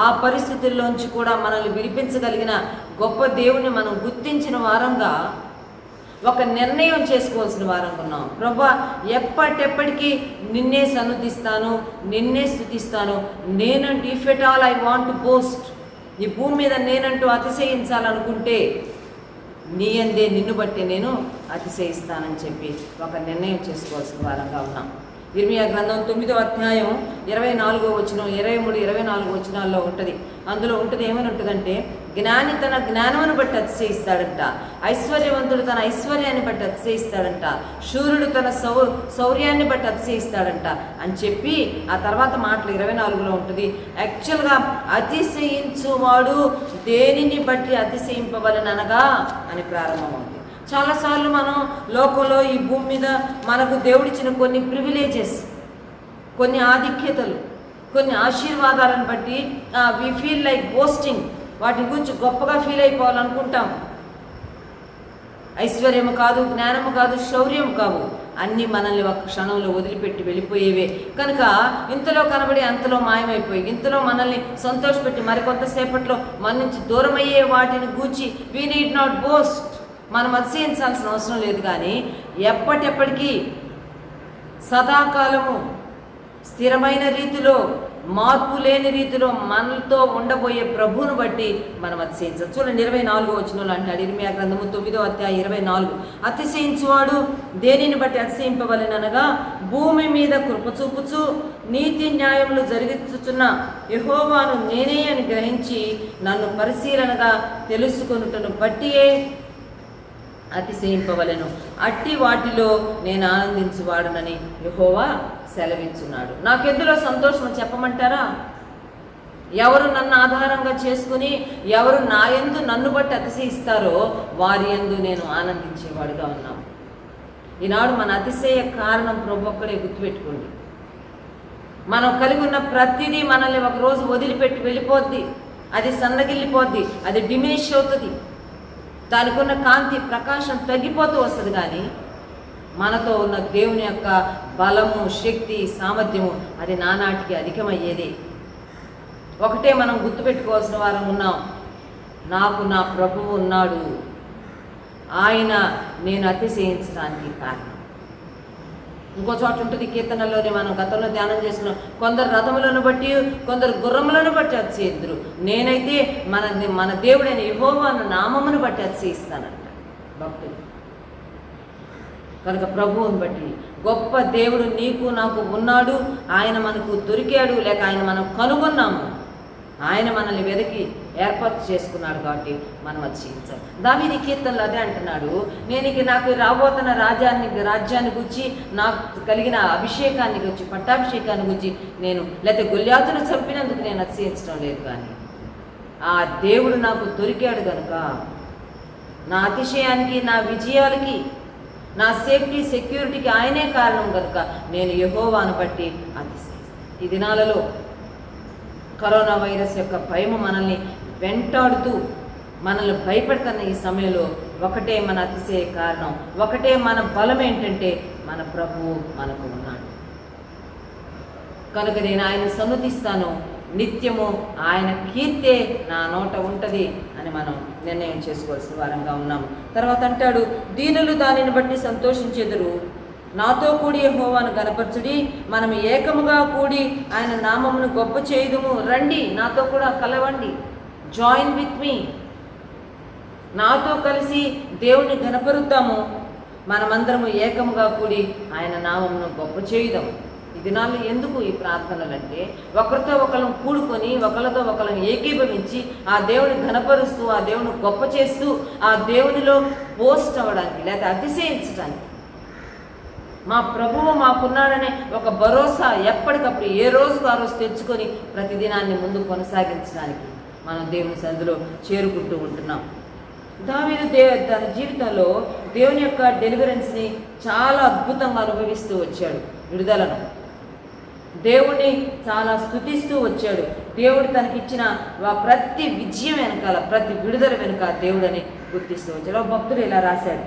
ఆ పరిస్థితుల్లోంచి కూడా మనల్ని విడిపించగలిగిన గొప్ప దేవుణ్ణి మనం గుర్తించిన వారంగా ఒక నిర్ణయం చేసుకోవాల్సిన వారంగా ఉన్నాం. ప్రభా, ఎప్పటికీ నిన్నే సన్నుతిస్తాను, నిన్నే స్తుతిస్తాను. నేనంటూ if at all I want to boast, ఈ భూమి మీద నేనంటూ అతిశయించాలనుకుంటే నీ అందే నిన్ను బట్టి నేను అతిశయిస్తానని చెప్పి ఒక నిర్ణయం చేసుకోవాల్సిన వారంగా ఉన్నాం. ఇర్మియా గ్రంథం 9వ అధ్యాయం 24వ వచనం, 23, 24 వచనాల్లో ఉంటుంది. అందులో ఉంటుంది, ఏమని ఉంటుందంటే, జ్ఞాని తన జ్ఞానమును బట్టి అతిశయిస్తాడంట, ఐశ్వర్యవంతుడు తన ఐశ్వర్యాన్ని బట్టి అతిశయిస్తాడంట, శూరుడు తన శౌర్యాన్ని బట్టి అతిశయిస్తాడంట అని చెప్పి ఆ తర్వాత మాటలు 24లో ఉంటుంది. యాక్చువల్గా అతిశయించువాడు దేనిని బట్టి అతిశయింపవలననగా అని ప్రారంభమవుతుంది. చాలాసార్లు మనం లోకంలో ఈ భూమి మీద మనకు దేవుడిచ్చిన కొన్ని ప్రివిలేజెస్, కొన్ని ఆధిక్యతలు, కొన్ని ఆశీర్వాదాలను బట్టి వి ఫీల్ లైక్ బోస్టింగ్, వాటి గురించి గొప్పగా ఫీల్ అయిపోవాలనుకుంటాం. ఐశ్వర్యము కాదు, జ్ఞానము కాదు, శౌర్యము కావు, అన్నీ మనల్ని ఒక క్షణంలో వదిలిపెట్టి వెళ్ళిపోయేవే. కనుక ఇంతలో కనబడి అంతలో మాయమైపోయి, ఇంతలో మనల్ని సంతోషపెట్టి మరికొంతసేపట్లో మన నుంచి దూరమయ్యే వాటిని గూర్చి వీ నీడ్ నాట్ బోస్ట్, మనం అతిశయించాల్సిన అవసరం లేదు. కానీ ఎప్పటికీ సదాకాలము స్థిరమైన రీతిలో, మార్పు లేని రీతిలో మనతో ఉండబోయే ప్రభువును బట్టి మనం అతిశయించాలి. చూడండి 24వ వచనంలో అంటాడు, ఇర్మియా గ్రంథము 9వ అధ్యాయం 24, అతిశయించువాడు దేనిని బట్టి అతిశయింపవలెననగా భూమి మీద కృప చూపుచు నీతి న్యాయములు జరిగించుచున్న యెహోవాను నేనే అని గ్రహించి నన్ను పరిశీలనగా తెలుసుకొనుటను బట్టియే అతిశయింపవలెను, అట్టి వాటిలో నేను ఆనందించువాడునని యెహోవా సెలవించున్నాడు. నాకెందులో సంతోషం చెప్పమంటారా? ఎవరు నన్ను ఆధారంగా చేసుకుని ఎవరు నా యందు నన్ను బట్టి అతిశయిస్తారో వారి యందు నేను ఆనందించేవాడుగా ఉన్నాను. ఈనాడు మన అతిశయ కారణం ప్రభు ఒక్కడే, గుర్తుపెట్టుకోండి. మనం కలిగి ఉన్న ప్రతిదీ మనల్ని ఒకరోజు వదిలిపెట్టి వెళ్ళిపోద్ది, అది సన్నగిల్లిపోద్ది, అది డిమినిష్ అవుతుంది, దానికి ఉన్న కాంతి ప్రకాశం తగ్గిపోతూ వస్తుంది. కానీ మనతో ఉన్న దేవుని యొక్క బలము, శక్తి, సామర్థ్యము అది నానాటికి అధికమయ్యేది. ఒకటే మనం గుర్తుపెట్టుకోవాల్సిన వారం ఉన్నాం, నాకు నా ప్రభువు ఉన్నాడు, ఆయన నేను అతిశయించడానికి కారణం. ఇంకో చోట ఉంటుంది కీర్తనలోనే, మనం గతంలో ధ్యానం చేసుకున్నాం, కొందరు రథములను బట్టి కొందరు గుర్రములను బట్టి అతిశయిద్దురు, నేనైతే మన దేవుడైన యెహోవాను నామమును బట్టి అతిశయిస్తానంట భక్తులు. కనుక ప్రభువుని బట్టి, గొప్ప దేవుడు నీకు నాకు ఉన్నాడు, ఆయన మనకు దొరికాడు, లేక ఆయన మనం కనుగొన్నాము, ఆయన మనల్ని వెతికి ఏర్పాటు చేసుకున్నాడు కాబట్టి మనం అది చేయించాలి. దావీదు కీర్తనలు అదే అంటున్నాడు, నాకు రాబోతున్న రాజ్యాన్ని గురించి, నాకు కలిగిన అభిషేకాన్ని గురించి, పట్టాభిషేకాన్ని గురించి లేకపోతే గొల్యాతును చంపినందుకు నేను అతిశయించడం లేదు, కానీ ఆ దేవుడు నాకు దొరికాడు కనుక నా అతిశయానికి, నా విజయాలకి, నా సేఫ్టీ సెక్యూరిటీకి ఆయనే కారణం కనుక నేను యెహోవాను బట్టి అతిశయిస్తాను. ఈ దినాలలో కరోనా వైరస్ యొక్క భయము మనల్ని వెంటాడుతూ మనల్ని భయపెడుతున్న ఈ సమయంలో ఒకటే మన అతిశయ కారణం, ఒకటే మన బలం ఏంటంటే మన ప్రభువు మనకు ఉన్నాడు కనుక నేను ఆయన సన్నుతిస్తాను, నిత్యము ఆయన కీర్తే నా నోట ఉంటుంది అని మనం నిర్ణయం చేసుకోవాల్సిన వారంగా ఉన్నాము. తర్వాత అంటాడు, దీనులు దానిని బట్టి సంతోషించెదరు, నాతో కూడి యెహోవాను గనపరచుడి, మనం ఏకముగా కూడి ఆయన నామమును గొప్ప చేయుదుము, రండి నాతో కూడా కలవండి, జాయిన్ విత్ మీ, నాతో కలిసి దేవుని గనపరుద్దాము, మనమందరము ఏకముగా కూడి ఆయన నామమును గొప్ప చేయుదాము. ఈ దినాల్లో ఎందుకు ఈ ప్రార్థనలు అంటే, ఒకరితో ఒకళ్ళని కూడుకొని ఒకరితో ఒకళ్ళని ఏకీభవించి ఆ దేవుని ఘనపరుస్తూ, ఆ దేవుని గొప్ప చేస్తూ, ఆ దేవునిలో పోస్ట్ అవ్వడానికి లేదా అతిశయించడానికి, మా ప్రభువు మాకున్నాడనే ఒక భరోసా ఎప్పటికప్పుడు ఏ రోజుకు ఆ రోజు తెచ్చుకొని ప్రతిదినాన్ని ముందు కొనసాగించడానికి మనం దేవుని సన్నిధిలో చేరుకుంటూ ఉంటున్నాం. దావీదు తన జీవితంలో దేవుని యొక్క డెలివరెన్స్ని చాలా అద్భుతంగా అనుభవిస్తూ వచ్చాడు, విడుదలను దేవుణ్ణి చాలా స్తుతిస్తూ వచ్చాడు. దేవుడు తనకిచ్చిన ప్రతి విజయం వెనకాల, ప్రతి విడుదల వెనుక దేవుడని గుర్తిస్తూ వచ్చాడు. ఒక భక్తుడు ఇలా రాశాడు,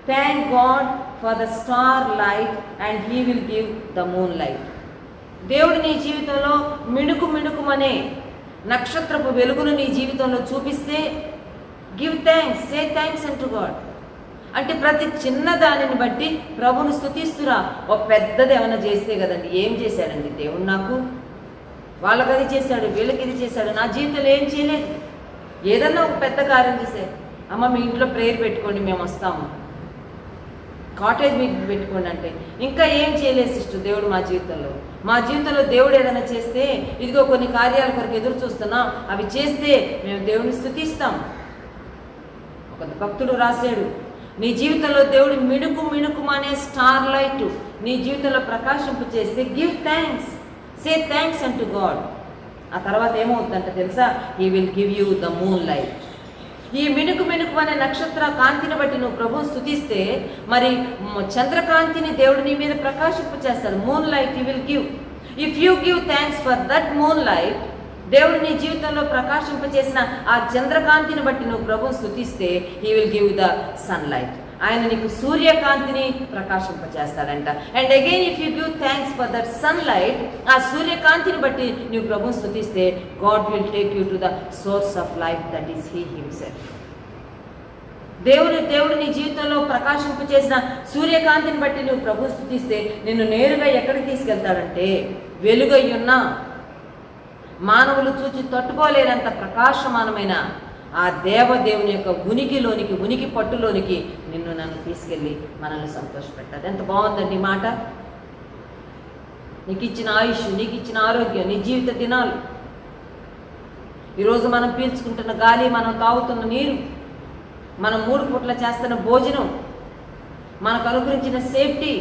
thank God for the star light and he will give the moon light. దేవుడు నీ జీవితంలో మిణుకుమనే నక్షత్రపు వెలుగును నీ జీవితంలో చూపిస్తే గివ్ థ్యాంక్స్, సే థ్యాంక్స్ అంటు గాడ్. అంటే ప్రతి చిన్న దానిని బట్టి ప్రభువును స్తుతిస్తురా. ఒక పెద్దది ఏమైనా చేస్తే కదండి, ఏం చేశాడండి దేవుడు నాకు, వాళ్ళకి అది చేశాడు, వీళ్ళకి ఇది చేశాడు, నా జీవితంలో ఏం చేయలేదు. ఏదన్నా ఒక పెద్ద కార్యం చేసే, అమ్మ మీ ఇంట్లో ప్రేయర్ పెట్టుకోండి మేము వస్తాము, కాటేజ్ మీటింగ్ పెట్టుకోండి అంటే, ఇంకా ఏం చేయలేదు సిస్టర్ దేవుడు మా జీవితంలో దేవుడు ఏదైనా చేస్తే, ఇదిగో కొన్ని కార్యాల కొరకు ఎదురు చూస్తున్నాం, అవి చేస్తే మేము దేవుని స్తుతిస్తాం. ఒక భక్తుడు రాశాడు, నీ జీవితంలో దేవుడు మిణుకుమనే స్టార్ లైట్ నీ జీవితంలో ప్రకాశింపు చేస్తే గివ్ థ్యాంక్స్, సే థ్యాంక్స్ అంటు గాడ్. ఆ తర్వాత ఏమవుతుందంటే తెలుసా, he will give you the moon light. ఈ మిణుకుమనే నక్షత్ర కాంతిని బట్టి నువ్వు ప్రభువు స్తుతిస్తే మరి చంద్రకాంతిని దేవుడు నీ మీద ప్రకాశింపు చేస్తాడు. Moon light he will give. If you give thanks for that moon light, దేవుడు నీ జీవితంలో ప్రకాశింపచేసిన ఆ చంద్రకాంతిని బట్టి నువ్వు ప్రభువు స్తుతిస్తే he will give the sun light. ఆయన నీకు సూర్యకాంతిని ప్రకాశింపచేస్తాడంట. And again if you give thanks for that sun light, ఆ సూర్యకాంతిని బట్టి నువ్వు ప్రభువు స్తుతిస్తే God will take you to the source of life, that is he himself. దేవుడు నీ జీవితంలో ప్రకాశింపచేసిన సూర్యకాంతిని బట్టి నువ్వు ప్రభువు స్తుతిస్తే నిన్ను నేరుగా ఎక్కడికి తీసుకెళ్తాడంటే, వెలుగయ్యున్న మానవులు చూచి తట్టుకోలేనంత ప్రకాశమానమైన ఆ దేవుని యొక్క ఉనికి పట్టులోనికి నన్ను తీసుకెళ్ళి మనల్ని సంతోషపెట్టాలి. ఎంత బాగుందండి మాట. నీకు ఇచ్చిన ఆయుష్, నీకు ఇచ్చిన ఆరోగ్యం, నీ జీవిత దినాలు, ఈరోజు మనం పీల్చుకుంటున్న గాలి, మనం తాగుతున్న నీరు, మనం 3 పూట్ల చేస్తున్న భోజనం, మనకు అనుగ్రహించిన safety,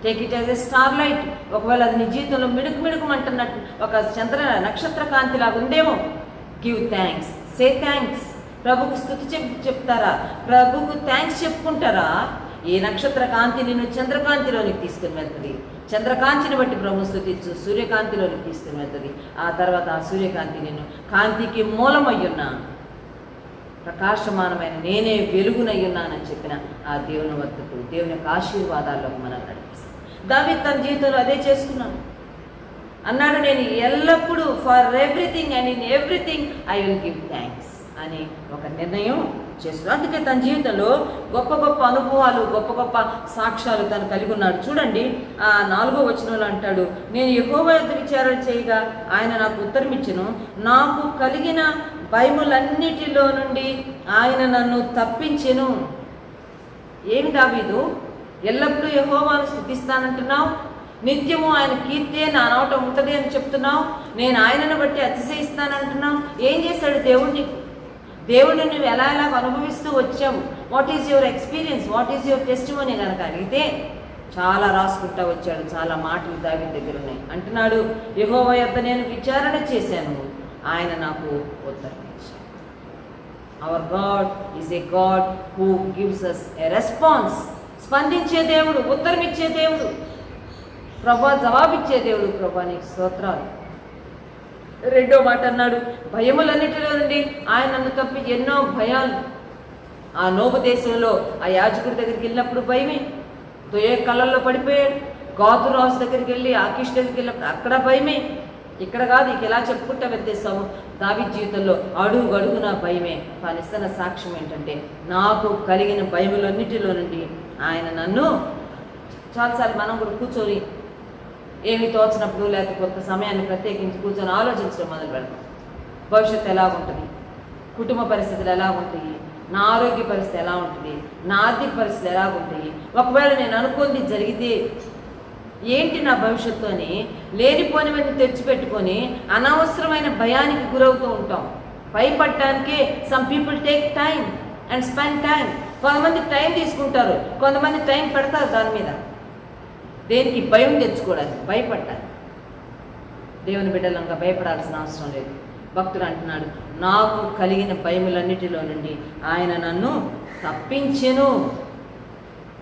take it as a star light. ఒకవేళ అది నీ జీవితంలో మిణుకుమంటున్నట్టు ఒక నక్షత్ర కాంతి లాగా ఉందేమో, గివ్ థ్యాంక్స్, సే థ్యాంక్స్. ప్రభుకు స్తుతి చెప్తారా, ప్రభుకు థ్యాంక్స్ చెప్పుకుంటారా, ఈ నక్షత్ర కాంతి నిన్ను చంద్రకాంతిలోనికి తీసుకుని వెళ్తుంది. చంద్రకాంతిని బట్టి ప్రభు స్తుతించు, సూర్యకాంతిలోనికి తీసుకుని వెళ్తుంది. ఆ తర్వాత ఆ సూర్యకాంతి నిన్ను కాంతికి మూలమయ్యున్నా, ప్రకాశమానమైన నేనే వెలుగునయ్యున్నానని చెప్పిన ఆ దేవుని వద్దకు, దేవుని యొక్క ఆశీర్వాదాల్లోకి మనం నడిపిస్తాం. దావీదు తన జీవితంలో అదే చేసుకున్నాను అన్నాడు, నేను ఎల్లప్పుడూ for everything and in everything I will give thanks అని ఒక నిర్ణయం చేస్తున్నాడు. అందుకే తన జీవితంలో గొప్ప గొప్ప అనుభవాలు, గొప్ప గొప్ప సాక్ష్యాలు తను కలిగి ఉన్నాడు. చూడండి, ఆ 4వ వచనంలో అంటాడు, నేను యెహోవా యొద్ద విచారణ చేయగా ఆయన నాకు ఉత్తరం ఇచ్చెను, నాకు కలిగిన భయములన్నిటిలో నుండి ఆయన నన్ను తప్పించెను. ఏమి దావీదు, ఎల్లప్పుడూ యెహోవాను స్తుతిస్తానంటున్నావు, నిత్యము ఆయన కీర్తే నా నోట ఉంటుంది అని చెప్తున్నావు. నేను ఆయనను బట్టి అతిశయిస్తానంటున్నావు. ఏం చేశాడు దేవుడు నీకు? దేవుడిని నువ్వు ఎలా అనుభవిస్తూ వచ్చావు? What is your experience? What is your testimony కనుక అడిగితే చాలా రాసుకుంటా వచ్చాడు. చాలా మాటలు దావీదు దగ్గర ఉన్నాయి. అంటున్నాడు, యెహోవా యొద్ద నేను విచారణ చేశాను, ఆయన నాకు ఉత్తరం ఇచ్చాడు. Our God is a God who gives us a response. స్పందించే దేవుడు, ఉత్తరం ఇచ్చే దేవుడు, ప్రభా జవాబిచ్చే దేవుడు. ప్రభా నీకు స్తోత్రాలు. రెండో మాట అన్నాడు, భయములన్నిటిలో నుండి ఆయన నన్ను తప్పి ఎన్నో భయాలు. ఆ నోబు దేశంలో ఆ యాజకుడి దగ్గరికి వెళ్ళినప్పుడు భయమే, దొయ్య కళ్ళల్లో పడిపోయాడు. గాతు రాజు దగ్గరికి వెళ్ళి ఆకీష్ దగ్గరికి వెళ్ళినప్పుడు అక్కడ భయమే. ఇక్కడ కాదు, ఇక ఎలా చెప్పుకుంటా వెళ్తేస్తాము. దావీదు జీవితంలో అడుగు అడుగున భయమే. తాను ఇస్తున్న సాక్ష్యం ఏంటంటే, నాకు కలిగిన భయములన్నిటిలో నుండి ఆయన నన్ను. చాలాసార్లు మనం కూడా కూర్చొని ఏమి తోచినప్పుడు లేకపోతే కొంత సమయాన్ని ప్రత్యేకించి కూర్చొని ఆలోచించడం మొదలు పెడతాం. భవిష్యత్తు ఎలా ఉంటుంది, కుటుంబ పరిస్థితులు ఎలా ఉంటాయి, నా ఆరోగ్య పరిస్థితి ఎలా ఉంటుంది, నా ఆర్థిక పరిస్థితులు ఎలా ఉంటాయి, ఒకవేళ నేను అనుకుంది జరిగితే ఏంటి నా భవిష్యత్తు అని లేనిపోనివన్నీ తెచ్చిపెట్టుకొని అనవసరమైన భయానికి గురవుతూ ఉంటాం. భయపడటానికే some people take time and spend time. కొంతమంది టైం తీసుకుంటారు, కొంతమంది టైం పెడతారు దాని మీద. దేనికి? భయం తెచ్చుకోవడానికి, భయపడ్డాలి. దేవుని బిడ్డలంగా భయపడాల్సిన అవసరం లేదు. భక్తుడు అంటున్నాడు, నాకు కలిగిన భయములన్నిటిలో నుండి ఆయన నన్ను తప్పించెను.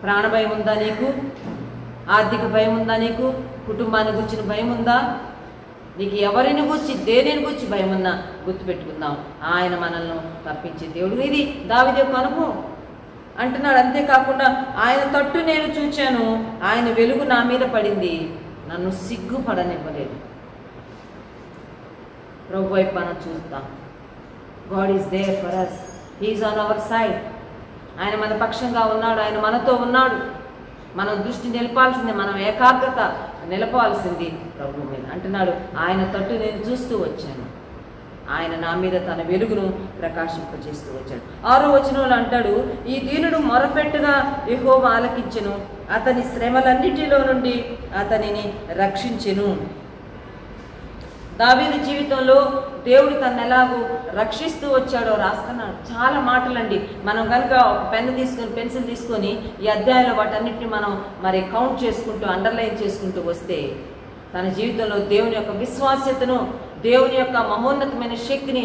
ప్రాణభయం ఉందా నీకు? ఆర్థిక భయం ఉందా నీకు? కుటుంబాన్ని గుర్చిన భయం ఉందా నీకు? ఎవరిని గుర్చి దేనిని గుర్చి భయం ఉన్నా గుర్తుపెట్టుకుందాం, ఆయన మనల్ని తప్పించే దేవుడు. ఇది దావీదు యొక్క అనుభవం అంటున్నాడు. అంతేకాకుండా ఆయన తట్టు నేను చూచాను, ఆయన వెలుగు నా మీద పడింది, నన్ను సిగ్గుపడనివ్వలేదు. ప్రభు వైపు మనం చూస్తాం. God is there for us, he is on our side. ఆయన మన పక్షంగా ఉన్నాడు, ఆయన మనతో ఉన్నాడు. మనం దృష్టి నిలపాల్సింది, మనం ఏకాగ్రత నిలపాల్సింది ప్రభు మీద. అంటున్నాడు, ఆయన తట్టు నేను చూస్తూ వచ్చాను, ఆయన నా మీద తన వెలుగును ప్రకాశింపజేస్తూ వచ్చాడు. 6వ వచనంలో అంటాడు, ఈ దీనుడు మొరపెట్టుగా యెహోవా ఆలకించెను, అతని శ్రమలన్నిటిలో నుండి అతనిని రక్షించెను. దావీదు జీవితంలో దేవుడు తను ఎలాగూ రక్షిస్తూ వచ్చాడో రాస్తున్నాడు. చాలా మాటలండి. మనం కనుక ఒక పెన్ను తీసుకొని, పెన్సిల్ తీసుకొని ఈ అధ్యాయంలో వాటన్నిటిని మనం మరి కౌంట్ చేసుకుంటూ, అండర్లైన్ చేసుకుంటూ వస్తే తన జీవితంలో దేవుని యొక్క విశ్వాస్యతను, దేవుని యొక్క మహోన్నతమైన శక్తిని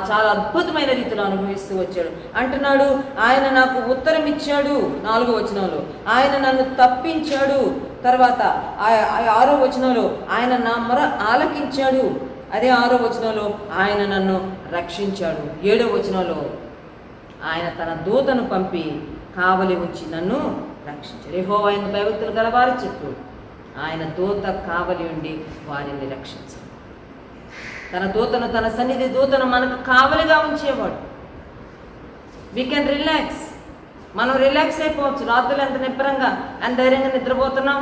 చాలా అద్భుతమైన రీతిలో అనుభవిస్తూ వచ్చాడు. అంటున్నాడు, ఆయన నాకు ఉత్తరం ఇచ్చాడు. 4వ వచనంలో ఆయన నన్ను తప్పించాడు. తర్వాత 6వ వచనంలో ఆయన నా మొర ఆలకించాడు. అదే 6వ వచనంలో ఆయన నన్ను రక్షించాడు. 7వ వచనంలో ఆయన తన దూతను పంపి కావలి ఉంచి నన్ను రక్షించాడు. యెహోవా ఆయన భయభక్తులు గలవారి చుట్టూ ఆయన దూత కావలి ఉండి వారిని రక్షించాడు. తన దూతను, తన సన్నిధి దూతను మనకు కావలిగా ఉంచేవాడు. We can relax. మనం రిలాక్స్ అయిపోవచ్చు. రాత్రులు ఎంత నిబ్బరంగా, ఎంత ధైర్యంగా నిద్రపోతున్నాం.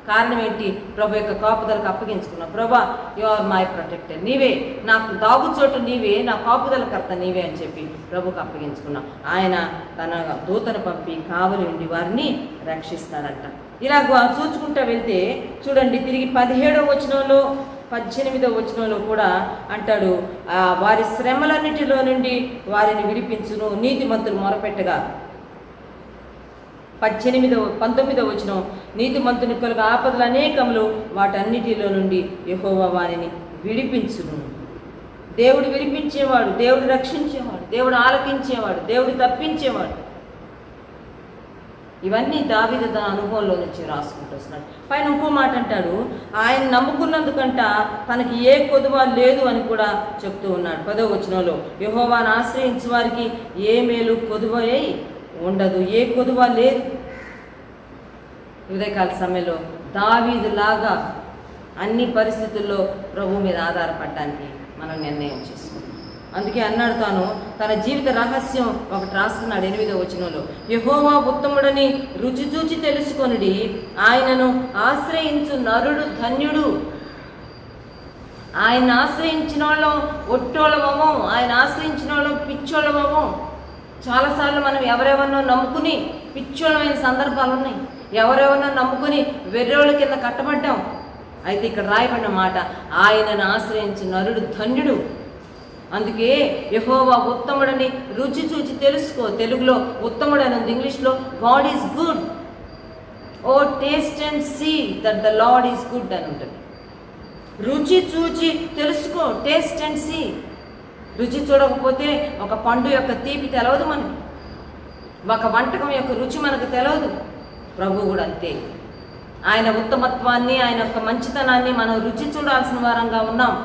కారణం ఏంటి? ప్రభు యొక్క కాపుదలకు అప్పగించుకున్నాం. ప్రభా, యు ఆర్ మై ప్రొటెక్టర్, నీవే నాకు దాగుచోటు, నీవే నా కాపుదలకర్త, నీవే అని చెప్పి ప్రభుకు అప్పగించుకున్నాం. ఆయన తన దూతను పంపి కావలి ఉండి వారిని రక్షిస్తారంట. ఇలాగ చూచుకుంటూ వెళ్తే చూడండి, తిరిగి 17వ వచనంలో 18వ వచనంలో కూడా అంటాడు, వారి శ్రమలన్నిటిలో నుండి వారిని విడిపించును, నీతిమంతులు మొరపెట్టగా. 19వ వచనం, నీతిమంతుని కలుగు ఆపదలు అనేకములు, వాటన్నిటిలో నుండి యెహోవా వారిని విడిపించును. దేవుడు విడిపించేవాడు, దేవుడు రక్షించేవాడు, దేవుడు ఆలకించేవాడు, దేవుడు తప్పించేవాడు. ఇవన్నీ దావీదు తన అనుభవంలో నుంచి రాసుకుంటూ వస్తున్నాడు. పైన ఇంకో మాట అంటాడు, ఆయన నమ్ముకున్నందుకంట తనకి ఏ కొదువ లేదు అని కూడా చెప్తూ ఉన్నాడు. 10వ వచనంలో యెహోవాను ఆశ్రయించు వారికి ఏ మేలు కొదువై ఉండదు, ఏ కొదువ లేదు. ఉదయకాల సమయంలో దావీదులాగా అన్ని పరిస్థితుల్లో ప్రభు మీద ఆధారపడడానికి మనం నిర్ణయం చేసుకున్నాం. అందుకే అన్నాడు, తాను తన జీవిత రహస్యం ఒకటి రాస్తున్నాడు 8వ వచనంలో, యెహోవా ఉత్తముడని రుచి చూచి తెలుసుకొనుడి, ఆయనను ఆశ్రయించు నరుడు ధన్యుడు. ఆయన ఆశ్రయించిన వాళ్ళం ఒట్టోళ్ళమవం, ఆయన ఆశ్రయించిన వాళ్ళం పిచ్చోళ్ళమవం. చాలాసార్లు మనం ఎవరెవరినో నమ్ముకుని పిచ్చోళ్ళమైన సందర్భాలు ఉన్నాయి. ఎవరెవరినో నమ్ముకుని వెర్రోళ్ళ కింద కట్టబడ్డాం. అయితే ఇక్కడ రాయబడిన మాట, ఆయనను ఆశ్రయించిన నరుడు ధన్యుడు. అందుకే యెహోవా ఉత్తముడని రుచి చూచి తెలుసుకో. తెలుగులో ఉత్తముడని ఉంది, ఇంగ్లీష్లో God is good. O taste and see that the Lord is good అని ఉంటుంది. రుచి చూచి తెలుసుకో, టేస్ట్ అండ్ సీ. రుచి చూడకపోతే ఒక పండు యొక్క తీపి తెలవదు మనకి, ఒక వంటకం యొక్క రుచి మనకు తెలవదు. ప్రభు కూడా అంతే. ఆయన ఉత్తమత్వాన్ని, ఆయన యొక్క మంచితనాన్ని మనం రుచి చూడాల్సిన వారంగా ఉన్నాం.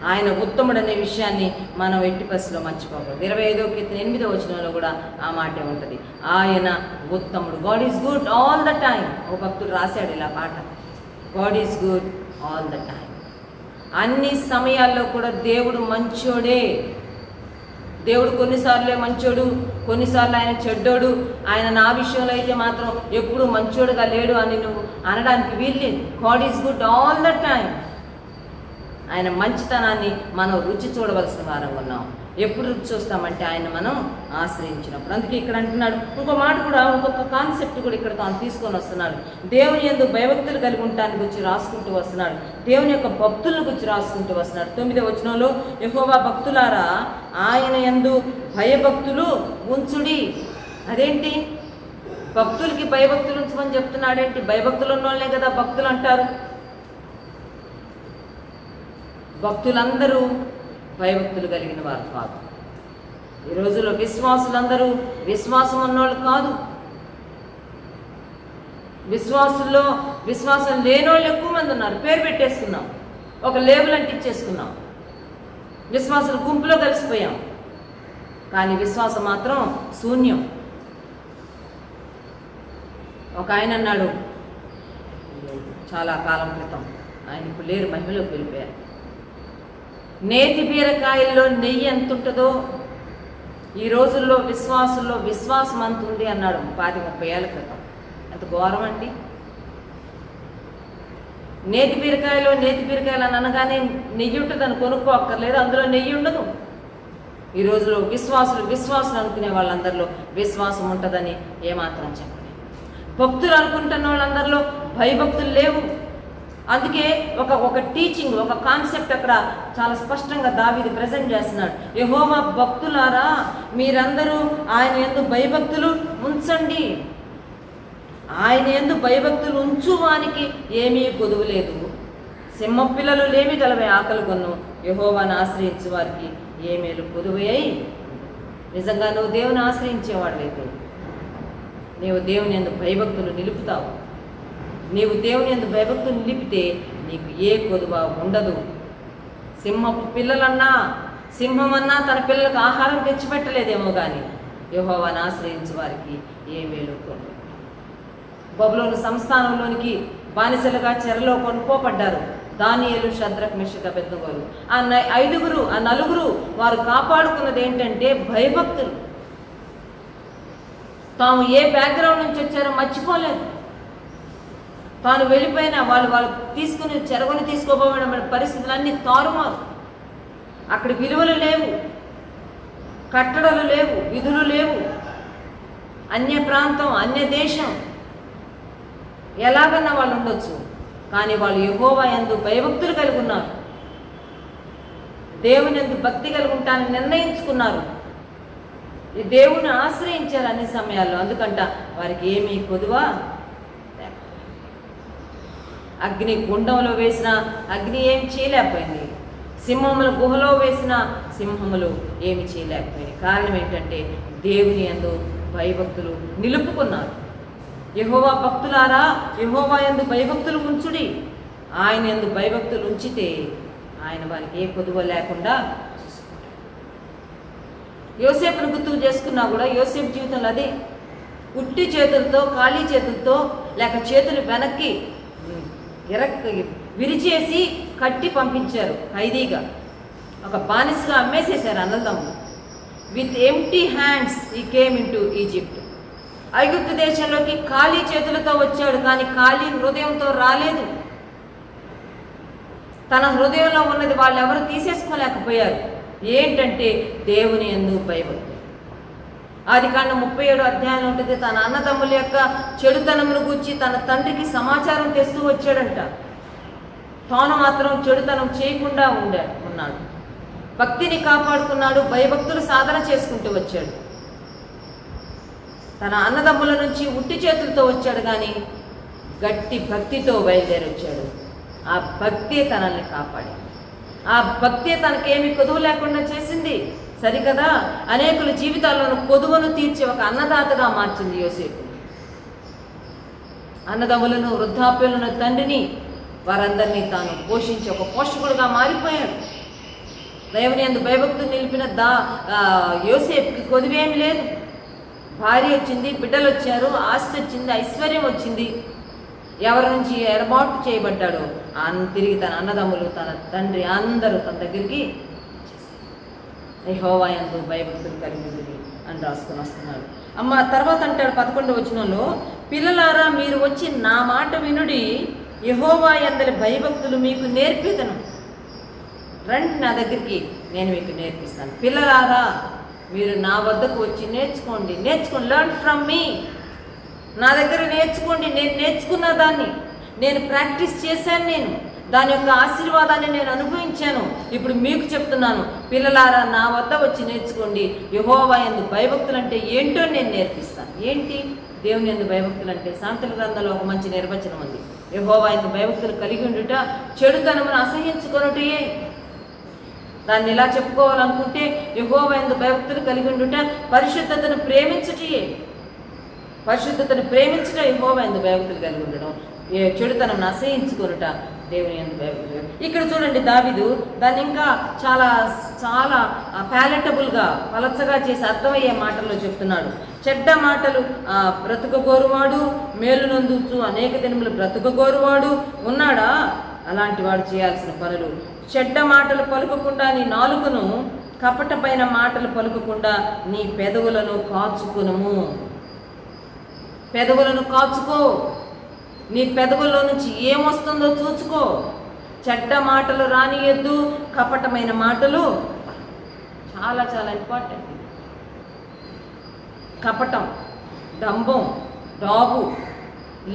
ఆయన ఉత్తముడనే విషయాన్ని మనం ఎట్టి పరిస్థితిలో మర్చిపోకూడదు. 25వ కీర్తన 8వ వచనంలో కూడా ఆ మాటే ఉంటుంది, ఆయన ఉత్తముడు. God is good all the time. ఒక భక్తుడు రాశాడు ఇలా పాట, God is good all the time. అన్ని సమయాల్లో కూడా దేవుడు మంచోడే. దేవుడు కొన్నిసార్లే మంచోడు, కొన్నిసార్లు ఆయన చెడ్డోడు. ఆయన నా విషయంలో అయితే మాత్రం ఎప్పుడూ మంచోడుగా లేడు అని నువ్వు అనడానికి వీల్లేదు. God is good all the time. ఆయన మంచితనాన్ని మనం రుచి చూడవలసిన వారం ఉన్నాం. ఎప్పుడు రుచి చూస్తామంటే ఆయన మనం ఆశ్రయించినప్పుడు. అందుకే ఇక్కడ అంటున్నాడు ఇంకో మాట కూడా, ఇంకొక కాన్సెప్ట్ కూడా ఇక్కడ తాను తీసుకొని వస్తున్నాడు. దేవుని యందు భయభక్తులు కలిగి ఉండటానికి గురించి రాసుకుంటూ వస్తున్నాడు. దేవుని యొక్క భక్తులను గురించి రాసుకుంటూ వస్తున్నాడు. 9వ వచనంలో, యెహోవా భక్తులారా ఆయన యందు భయభక్తులు ఉంచుడి. అదేంటి, భక్తులకి భయభక్తులు ఉంచమని చెప్తున్నాడేంటి? భయభక్తులు ఉన్న వాళ్ళే కదా భక్తులు అంటారు. భక్తులందరూ భయభక్తులు కలిగిన వారు కాదు. ఈ రోజుల్లో విశ్వాసులందరూ విశ్వాసం ఉన్నోళ్ళు కాదు. విశ్వాసుల్లో విశ్వాసం లేనోళ్ళు ఎక్కువ మంది ఉన్నారు. పేరు పెట్టేసుకున్నాం, ఒక లేబుల్ అంటించేసుకున్నాం, విశ్వాసుల గుంపులో కలిసిపోయాం. కానీ విశ్వాసం మాత్రం శూన్యం. ఒక ఆయన అన్నాడు చాలా కాలం క్రితం, ఆయన ఇప్పుడు లేరు, మహిమలోకి వెళ్ళిపోయారు, నేతి బీరకాయల్లో నెయ్యి ఎంత ఉంటుందో ఈ రోజుల్లో విశ్వాసుల్లో విశ్వాసం అంత ఉంది అన్నాడు 30 ఏళ్ళ క్రితం. ఎంత ఘోరం అండి. నేతి బీరకాయలు అని అనగానే నెయ్యి ఉంటుందని కొనుక్కోక్కర్లేదు, అందులో నెయ్యి ఉండదు. ఈ రోజులో విశ్వాసులు అనుకునే వాళ్ళందరిలో విశ్వాసం ఉంటుందని ఏమాత్రం చెప్పలేదు. భక్తులు అనుకుంటున్న వాళ్ళందరిలో భయభక్తులు లేవు. అందుకే ఒక టీచింగ్, ఒక కాన్సెప్ట్ అక్కడ చాలా స్పష్టంగా దావీదు ప్రజెంట్ చేస్తున్నాడు. యెహోవా భక్తులారా మీరందరూ ఆయన యందు భయభక్తులు ఉంచండి. ఆయన యందు భయభక్తులు ఉంచువానికి ఏమీ కొదువు లేదు. సింహ పిల్లలు లేమి గలవే ఆకలి కొన్ను, యెహోవాను ఆశ్రయించే వారికి ఏ మేలు కొదువై. నిజంగా నువ్వు దేవుని ఆశ్రయించేవాడైతే నీవు దేవుని యందు భయభక్తులు నిలుపుతావు. నీవు దేవుని యందు భయభక్తులు నిలిపితే నీకు ఏ కొదువ ఉండదు. సింహపు పిల్లలన్నా, సింహమన్నా తన పిల్లలకు ఆహారం తెచ్చిపెట్టలేదేమో కానీ యెహోవాను ఆశ్రయించే వారికి ఏ మేలు కొదువు. బబులోను సంస్థానంలోనికి బానిసలుగా చెరలో కొనుక్కోపడ్డారు దానియేలు, షద్రక్, మెషక్, అబేద్నెగోలు. ఆ నలుగురు వారు కాపాడుకున్నది ఏంటంటే భయభక్తులు. తాము ఏ బ్యాక్గ్రౌండ్ నుంచి వచ్చారో మర్చిపోలేదు. తాను వెళ్ళిపోయినా వాళ్ళు చెరగొని తీసుకోబోవడం పరిస్థితులన్నీ తారుమారు. అక్కడ విలువలు లేవు, కట్టడలు లేవు, విధులు లేవు. అన్య ప్రాంతం, అన్య దేశం, ఎలాగన్నా వాళ్ళు ఉండొచ్చు. కానీ వాళ్ళు యెహోవా యందు భయభక్తులు కలిగి ఉన్నారు. దేవుని యందు భక్తి కలిగి ఉంటానని నిర్ణయించుకున్నారు. ఈ దేవుని ఆశ్రయించారు అన్ని సమయాల్లో. అందుకంట వారికి ఏమీ కొదువా. అగ్ని గుండంలో వేసిన అగ్ని ఏమి చేయలేకపోయింది. సింహముల గుహలో వేసిన సింహములు ఏమి చేయలేకపోయింది. కారణం ఏంటంటే దేవుని యందు భయభక్తులు నిలుపుకున్నారు. యెహోవా భక్తులారా యెహోవా యందు భయభక్తులు ఉంచుడి. ఆయన యందు భయభక్తులు ఉంచితే ఆయన వారికి ఏ కొదువ లేకుండా చూసుకుంటాడు. యోసేపును గుర్తుకు చేసుకున్నా కూడా యోసేపు జీవితంలో అదే. ఉట్టి చేతులతో, ఖాళీ చేతులతో, లేక చేతులు వెనక్కి విరిచేసి కట్టి పంపించారు ఖైదీగా. ఒక బానిసగా అమ్మేసేశారు అన్నదమ్ములు. విత్ ఎంప్టీ హ్యాండ్స్ ఈ కేమ్ ఇంటూ ఈజిప్ట్. ఐగుప్తు దేశంలోకి ఖాళీ చేతులతో వచ్చాడు, కానీ ఖాళీ హృదయంతో రాలేదు. తన హృదయంలో ఉన్నది వాళ్ళు ఎవరు తీసేసుకోలేకపోయారు. ఏంటంటే దేవుని యందు భయభక్తి. ఆదికాండం 37 అధ్యాయంలో ఉంటుంది, తన అన్నదమ్ముల యొక్క చెడుతనమును గూర్చి తన తండ్రికి సమాచారం తెస్తూ వచ్చాడంట. తాను మాత్రం చెడుతనం చేయకుండా ఉన్నాడు, భక్తిని కాపాడుకున్నాడు, భయభక్తులు సాధన చేసుకుంటూ వచ్చాడు. తన అన్నదమ్ముల నుంచి ఉట్టి చేతులతో వచ్చాడు, కానీ గట్టి భక్తితో బయలుదేరి వచ్చాడు. ఆ భక్తే తనల్ని కాపాడి, ఆ భక్తే తనకేమి కొదువు లేకుండా చేసింది. సరికదా, అనేకుల జీవితాల్లోనూ కొదువును తీర్చి ఒక అన్నదాతగా మార్చింది యోసేపు. అన్నదమ్ములను, వృద్ధాప్యులను, తండ్రిని, వారందరినీ తాను పోషించి ఒక పోషకుడుగా మారిపోయాడు. దేవుని యందు భయభక్తులు నిలిపిన యోసేపుకి కొదువేమి లేదు. భార్య వచ్చింది, బిడ్డలు వచ్చారు, ఆస్తి వచ్చింది, ఐశ్వర్యం వచ్చింది. ఎవరి నుంచి ఎడబాటు చేయబడ్డాడో తిరిగి తన అన్నదమ్ములు, తన తండ్రి అందరూ తన దగ్గరికి యెహోవా యందు భయభక్తులు కలిగి అని రాసుకొని వస్తున్నాడు. తర్వాత అంటాడు 11వ వచనంలో, పిల్లలారా మీరు వచ్చి నా మాట వినుడి, యెహోవా యందలి భయభక్తులు మీకు నేర్పిదను. రండి నా దగ్గరికి, నేను మీకు నేర్పిస్తాను. పిల్లలారా మీరు నా వద్దకు వచ్చి నేర్చుకోండి, లెర్న్ ఫ్రమ్ మీ. నా దగ్గర నేర్చుకోండి. నేను నేర్చుకున్న దాన్ని, నేను ప్రాక్టీస్ చేశాను, దాని యొక్క ఆశీర్వాదాన్ని నేను అనుభవించాను. ఇప్పుడు మీకు చెప్తున్నాను, పిల్లలారా నా వద్ద వచ్చి నేర్చుకోండి, యెహోవా యందు భయభక్తులు అంటే ఏంటో నేను నేర్పిస్తాను. ఏంటి దేవుని యందు భయభక్తులు అంటే? సామెతల గ్రంథంలో ఒక మంచి నిర్వచనం ఉంది. యెహోవా యందు భయభక్తులు కలిగి ఉండుట, చెడుతనమును అసహ్యించుకొనుటయే. దాన్ని ఇలా చెప్పుకోవాలనుకుంటే, యెహోవా యందు భయభక్తులు కలిగి ఉండుట, పరిశుద్ధతను ప్రేమించుటయే. పరిశుద్ధతను ప్రేమించుట యెహోవా యందు భయభక్తులు కలిగి ఉండడం, చెడుతనం అసహించుకొనుట దేవుని యందు భయభక్తులు. ఇక్కడ చూడండి, దావీదు దాన్ని ఇంకా చాలా చాలా ప్యాలెటబుల్గా, పలచగా చేసి అర్థమయ్యే మాటల్లో చెప్తున్నాడు. చెడ్డ మాటలు బ్రతుకగోరువాడు, మేలు నందుచు అనేక దినములు బ్రతుకగోరువాడు ఉన్నాడా? అలాంటి వాడు చేయాల్సిన పనులు, చెడ్డ మాటలు పలుకకుండా నీ నాలుకను, కపటమైన మాటలు పలుకకుండా నీ పెదవులను కాచుకునుము. పెదవులను కాచుకో. నీ పెదవుల్లో నుంచి ఏమొస్తుందో చూచుకో. చెడ్డ మాటలు రానియద్దు, కపటమైన మాటలు చాలా చాలా ఇంపార్టెంట్. కపటం, డంబం, డాబు,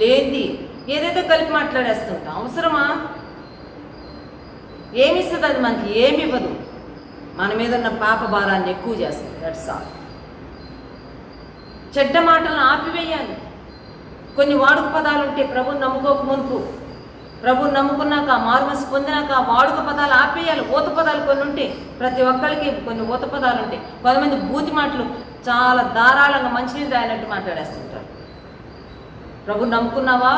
లేంది ఏదేదో కలిపి మాట్లాడేస్తుంటాం. అవసరమా? ఏమిస్తుంది అది? మనకి ఏమి ఇవ్వదు. మన మీద ఉన్న పాప భారాన్ని ఎక్కువ చేస్తుంది. That's all. చెడ్డ మాటలను ఆపివేయాలి. కొన్ని వాడుక పదాలు ఉంటే, ప్రభుని నమ్ముకోక మునుపు, ప్రభుని నమ్ముకున్నాక, మారుమనసు పొందినాక ఆ వాడుక పదాలు ఆపేయాలి. ఊత పదాలు కొన్ని ఉంటాయి, ప్రతి ఒక్కరికి కొన్ని ఊత పదాలు ఉంటాయి. కొంతమంది బూతి మాటలు చాలా ధారాళంగా మంచినీళ్ళు తాగినట్టు మాట్లాడేస్తుంటారు. ప్రభుని నమ్ముకున్నావా?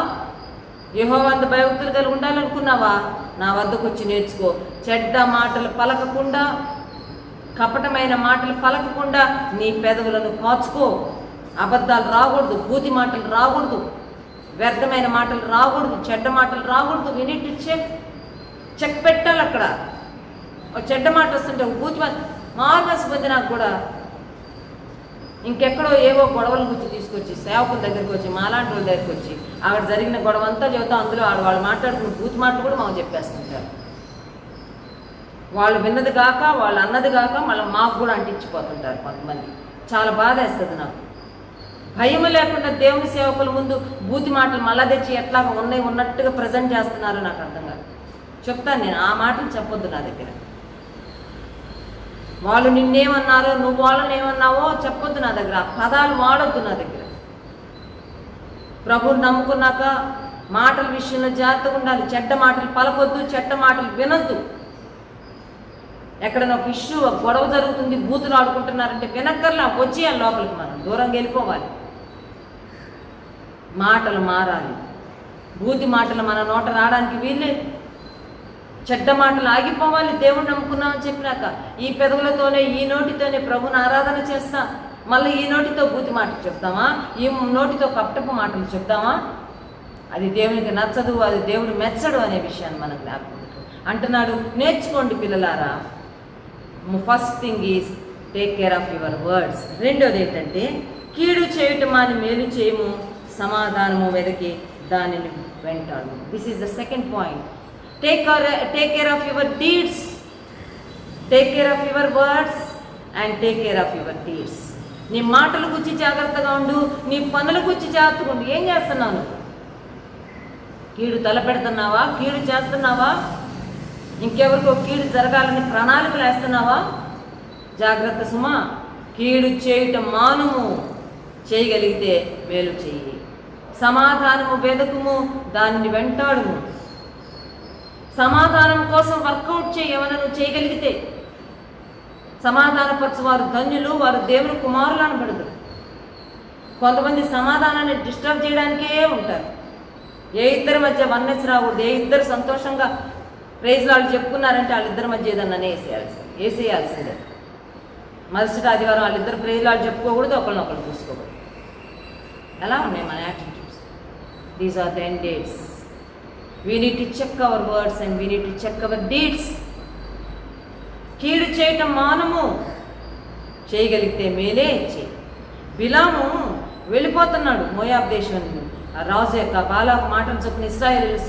యెహోవా యందు భయభక్తులు కలిగి ఉండాలనుకున్నావా? నా వద్దకు వచ్చి నేర్చుకో. చెడ్డ మాటలు పలకకుండా, కపటమైన మాటలు పలకకుండా నీ పెదవులను కాచుకో. అబద్ధాలు రాకూడదు, బూతి మాటలు రాకూడదు, వ్యర్థమైన మాటలు రాకూడదు, చెడ్డ మాటలు రాకూడదు. వి నీడ్ టు చెక్ పెట్టాలి. అక్కడ చెడ్డ మాట వస్తుంటే, ఒక బూతి మాట మారుమనసు పొందినాక కూడా ఇంకెక్కడో ఏవో గొడవల గురించి తీసుకొచ్చి సేవకుల దగ్గరికి వచ్చి, మాలాంటి వాళ్ళ దగ్గరికి వచ్చి అక్కడ జరిగిన గొడవ అంతా చెబుతా, అందులో వాళ్ళు మాట్లాడుకున్న బూతి మాటలు కూడా మాకు చెప్పేస్తుంటారు. వాళ్ళు విన్నది కాక, వాళ్ళు అన్నది కాక మళ్ళీ మాకు కూడా అంటించిపోతుంటారు కొంతమంది. చాలా బాధ వేస్తుంది నాకు. భయం లేకుండా దేవుని సేవకుల ముందు బూతి మాటలు మళ్ళా తెచ్చి ఎట్లా ఉన్నట్టుగా ప్రజెంట్ చేస్తున్నారో నాకు అర్థం కాదు. చెప్తాను నేను, ఆ మాటలు చెప్పొద్దు నా దగ్గర. వాళ్ళు నిన్నేమన్నారో, నువ్వు వాళ్ళని ఏమన్నావో చెప్పొద్దు నా దగ్గర. ఆ పదాలు వాడొద్దు నా దగ్గర. ప్రభువుని నమ్ముకున్నాక మాటల విషయంలో జాగ్రత్తగా ఉండాలి. చెడ్డ మాటలు పలకొద్దు, చెడ్డ మాటలు వినొద్దు. ఎక్కడైనా ఒక ఇష్యూ, ఒక గొడవ జరుగుతుంది, బూతులు ఆడుకుంటున్నారంటే వినక్కర్లా, వచ్చేయాలి లోపలికి. మనం దూరంగా వెళ్ళిపోవాలి. మాటలు మారాలి. బూతి మాటలు మన నోట రావడానికి వీల్లేదు. చెడ్డ మాటలు ఆగిపోవాలి. దేవుణ్ణి నమ్ముకున్నామని చెప్పినాక ఈ పెదవులతోనే, ఈ నోటితోనే ప్రభుని ఆరాధన చేస్తా, మళ్ళీ ఈ నోటితో బూతి మాటలు చెప్తామా, ఈ నోటితో కపటపు మాటలు చెప్తామా? అది దేవునికి నచ్చదు, అది దేవుడు మెచ్చడు అనే విషయాన్ని మనం జ్ఞాపకం అంటున్నాడు. నేర్చుకోండి పిల్లలారా. First thing is take care of your words. రెండోది ఏంటంటే, కీడు చేయటం అని మేలు చేయము, సమాధానము వెదకి దానిని వెంటాడు. This is the second point. Take care of your deeds. Take care of your words and take care of your deeds. నీ మాటల గురించి జాగ్రత్తగా ఉండు, నీ పనుల గురించి జాగ్రత్తగా ఉండు. ఏం చేస్తున్నావు? కీడు తలపెడుతున్నావా? కీడు చేస్తున్నావా? ఇంకెవరికో కీడు జరగాలని ప్రణాళికలు వేస్తున్నావా? జాగ్రత్త సుమా. కీడు చేయటం మానుము, చేయగలిగితే మేలు చెయ్యి. సమాధానము వెదకుము, దానిని వెంటాడుము. సమాధానం కోసం వర్కౌట్ చేయి. ఏమైనా నువ్వు చేయగలిగితే సమాధానపరచు వారు ధన్యులు, వారు దేవుని కుమారులు అనబడదు. కొంతమంది సమాధానాన్ని డిస్టర్బ్ చేయడానికే ఉంటారు. ఏ ఇద్దరి మధ్య వన్నెస్ రాకూడదు. ఏ ఇద్దరు సంతోషంగా ప్రైజ్ లార్డ్ చెప్పుకున్నారంటే వాళ్ళిద్దరి మధ్య ఏదన్నా వేసేయాల్సిందే. మరుసటి ఆదివారం వాళ్ళిద్దరు ప్రైజ్ లార్డ్ చెప్పుకోకూడదు, ఒకరినొకరు చూసుకోకూడదు. ఎలా ఉన్నాయి మన attitudes? These are the end dates. We need to check our words and we need to check our deeds. కీడు చేయటం మానము, చేయగలిగితే మేలే చేయి. బిలాము వెళ్ళిపోతున్నాడు మోయాబ్ దేశం. ఆ రాజు యొక్క బాలాకు మాటలు చొప్పున ఇశ్రాయేలీయులు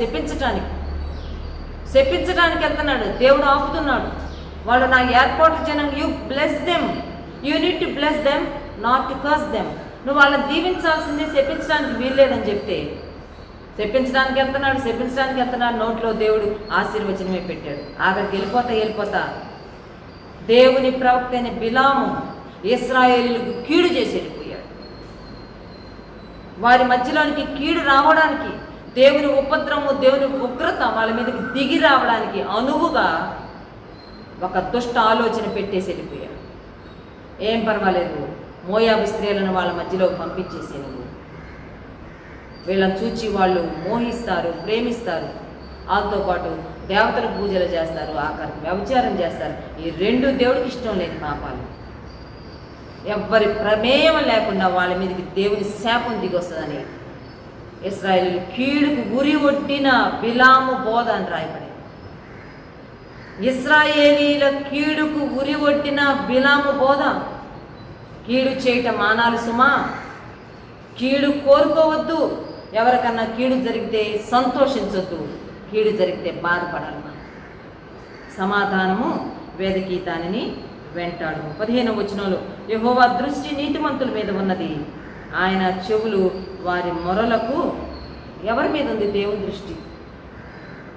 శపించడానికి వెళ్తున్నాడు. దేవుడు ఆపుతున్నాడు. వాళ్ళు నా ఏర్పాటు జనం, you bless them, you need to bless them, not to curse them. నువ్వు వాళ్ళని దీవించాల్సింది, శపించడానికి వీల్లేదని చెప్తే శపించడానికి వెళ్తున్నాడు. నోట్లో దేవుడు ఆశీర్వచనమే పెట్టాడు. ఆఖరికి వెళ్ళిపోతా దేవుని ప్రవక్త అయిన బిలాము ఇశ్రాయేలీయులకు కీడు చేసి వెళ్ళిపోయాడు. వారి మధ్యలోనికి కీడు రావడానికి, దేవుని ఉపద్రవము, దేవుని ఉగ్రత వాళ్ళ మీదకి దిగి రావడానికి అనువుగా ఒక దుష్ట ఆలోచన పెట్టేసి వెళ్ళిపోయాడు. ఏం పర్వాలేదు, మోయాబు స్త్రీలను వాళ్ళ మధ్యలో పంపించేసి నువ్వు వీళ్ళని చూచి వాళ్ళు మోహిస్తారు, ప్రేమిస్తారు. వాళ్ళతో పాటు దేవతలకు పూజలు చేస్తారు, ఆఖరికి వ్యభిచారం చేస్తారు. ఈ రెండు దేవుడికి ఇష్టం లేని పాపాలు. ఎవ్వరి ప్రమేయం లేకుండా వాళ్ళ మీదకి దేవుని శాపం దిగొస్తుందని ఇశ్రాయేలీయులు కీడుకు గురి ఒడ్డిన బిలాము బోధ అని రాయబడి. ఇశ్రాయేలీల కీడుకు ఉరి ఒడ్డిన బిలాము బోధ. కీడు చేయటం మానాలి సుమా. కీడు కోరుకోవద్దు. ఎవరికన్నా కీడు జరిగితే సంతోషించొద్దు, కీడు జరిగితే బాధపడాలి. సమాధానము వేదకి దానిని వెంటాడు. 15వ వచనంలో యెహోవా దృష్టి నీతిమంతుల మీద ఉన్నది, ఆయన చెవులు వారి మొరలకు. ఎవరి మీద ఉంది దేవుని దృష్టి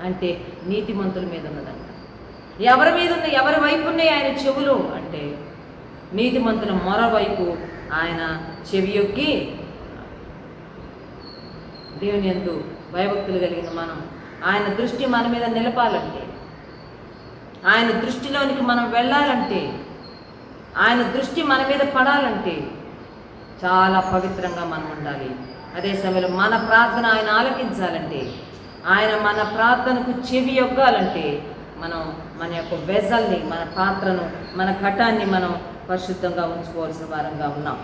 అంటే? నీతిమంతుల మీద ఉన్నదంట. ఎవరి మీద ఉంది, ఎవరి వైపు ఉన్నాయి ఆయన చెవులు అంటే నీతిమంతుల మొర వైపు ఆయన చెవి యొక్కి. దేవుని యందు భయభక్తులు కలిగిన మనం ఆయన దృష్టి మన మీద నిలపాలంటే, ఆయన దృష్టిలోనికి మనం వెళ్ళాలంటే, ఆయన దృష్టి మన మీద పడాలంటే చాలా పవిత్రంగా మనం ఉండాలి. అదే సమయంలో మన ప్రార్థన ఆయన ఆలకించాలంటే, ఆయన మన ప్రార్థనకు చెవి యొగ్గాలంటే మనం మన యొక్క వెజల్ని, మన పాత్రను, మన ఘటాన్ని మనం పరిశుద్ధంగా ఉంచుకోవాల్సిన వారంగా ఉన్నాం.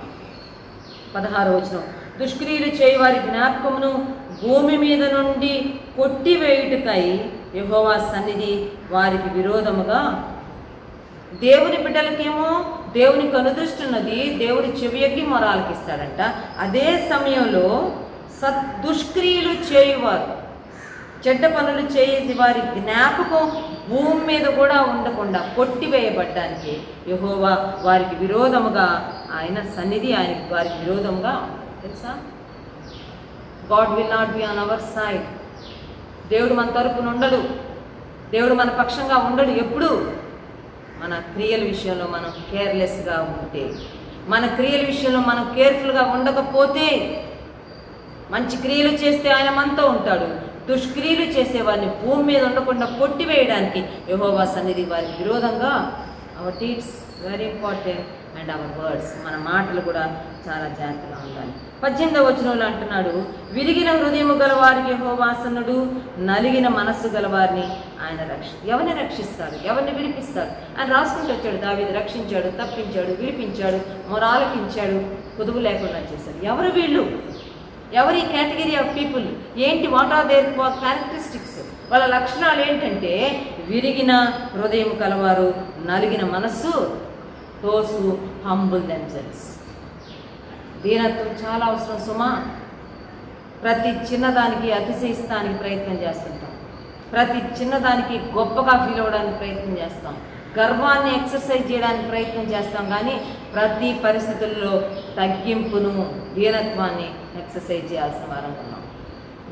16వ వచనం దుష్క్రియలు చేయవారి జ్ఞాపకమును భూమి మీద నుండి కొట్టివేయుటకై యెహోవా సన్నిధి వారికి విరోధముగా. దేవుని బిడ్డలకేమో దేవుని కనుదృష్టి ఉన్నది, దేవుడి చెవియొగ్గి మొరాలకిస్తాడంట. అదే సమయంలో దుష్క్రియలు చేయువారు, చెడ్డ పనులు చేసి వారి జ్ఞాపకం భూమి మీద కూడా ఉండకుండా కొట్టివేయబడ్డానికి యెహోవా వారికి విరోధముగా, ఆయన సన్నిధి వారికి విరోధముగా. తెలుసా, God will not be on our side. దేవుడు మన తరపున ఉండడు, దేవుడు మన పక్షంగా ఉండడు. ఎప్పుడు మన క్రియల విషయంలో మనం కేర్లెస్గా ఉంటే, మన క్రియల విషయంలో మనం కేర్ఫుల్గా ఉండకపోతే, మంచి క్రియలు చేస్తే ఆయన మనతో ఉంటాడు, దుష్క్రియలు చేసేవారిని భూమి మీద ఉండకుండా కొట్టివేయడానికి యెహోవా సన్నిధి వారికి విరోధంగా. Hour deeds very important and our words, మన మాటలు కూడా చాలా జాగ్రత్తగా ఉండాలి. 18వ వచనంలో అంటున్నాడు, విరిగిన హృదయము గలవారికి యెహోవా ఆసన్నుడు, నలిగిన మనస్సు గలవారిని ఆయన ఎవరిని రక్షిస్తాడు, ఎవరిని విడిపిస్తాడు. ఆయన రాసుకుంటూ వచ్చాడు, దావీదు రక్షించాడు, తప్పించాడు, విడిపించాడు, మొరాలకించాడు, కుదువు లేకుండా చేశాడు. ఎవరు వీళ్ళు? ఎవరి కేటగిరీ ఆఫ్ పీపుల్ ఏంటి? What are their characteristics? వాళ్ళ లక్షణాలు ఏంటంటే విరిగిన హృదయం కలవారు, నలిగిన మనస్సు, those who humble themselves. దీనత్వం చాలా అవసరం సుమా. ప్రతి చిన్నదానికి అతిశయిస్తానికి ప్రయత్నం చేస్తుంటాం, ప్రతి చిన్నదానికి గొప్పగా ఫీల్ అవ్వడానికి ప్రయత్నం చేస్తాం. గర్వాన్ని ఎక్సర్సైజ్ చేయడానికి ప్రయత్నం చేస్తాం, కానీ ప్రతి పరిస్థితుల్లో తగ్గింపును, దీనత్వాన్ని ఎక్సర్సైజ్ చేయాల్సిన వారం ఉన్నాం.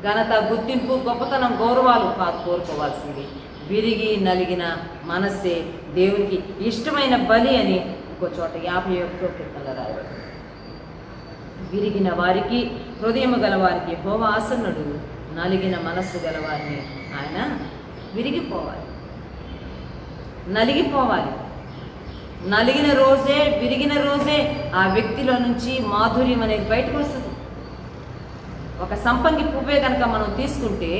ఘనత, గుర్తింపు, గొప్పతనం, గౌరవాలు కాదు కోరుకోవాల్సింది. విరిగి నలిగిన మనస్సే దేవునికి ఇష్టమైన బలి అని ఇంకో చోట 51వ కీర్తనలో రాయబడింది. విరిగిన వారికి, హృదయము గల వారికి యెహోవా ఆసన్నుడు, నలిగిన మనస్సు గల వారిని ఆయన విరిగిపోవాలి, నలిగిపోవాలి. నలిగిన రోజే, విరిగిన రోజే ఆ వ్యక్తిలో నుంచి మాధుర్యం అనేది బయటకు వస్తుంది. ఒక సంపంగి పువ్వే కనుక మనం తీసుకుంటే,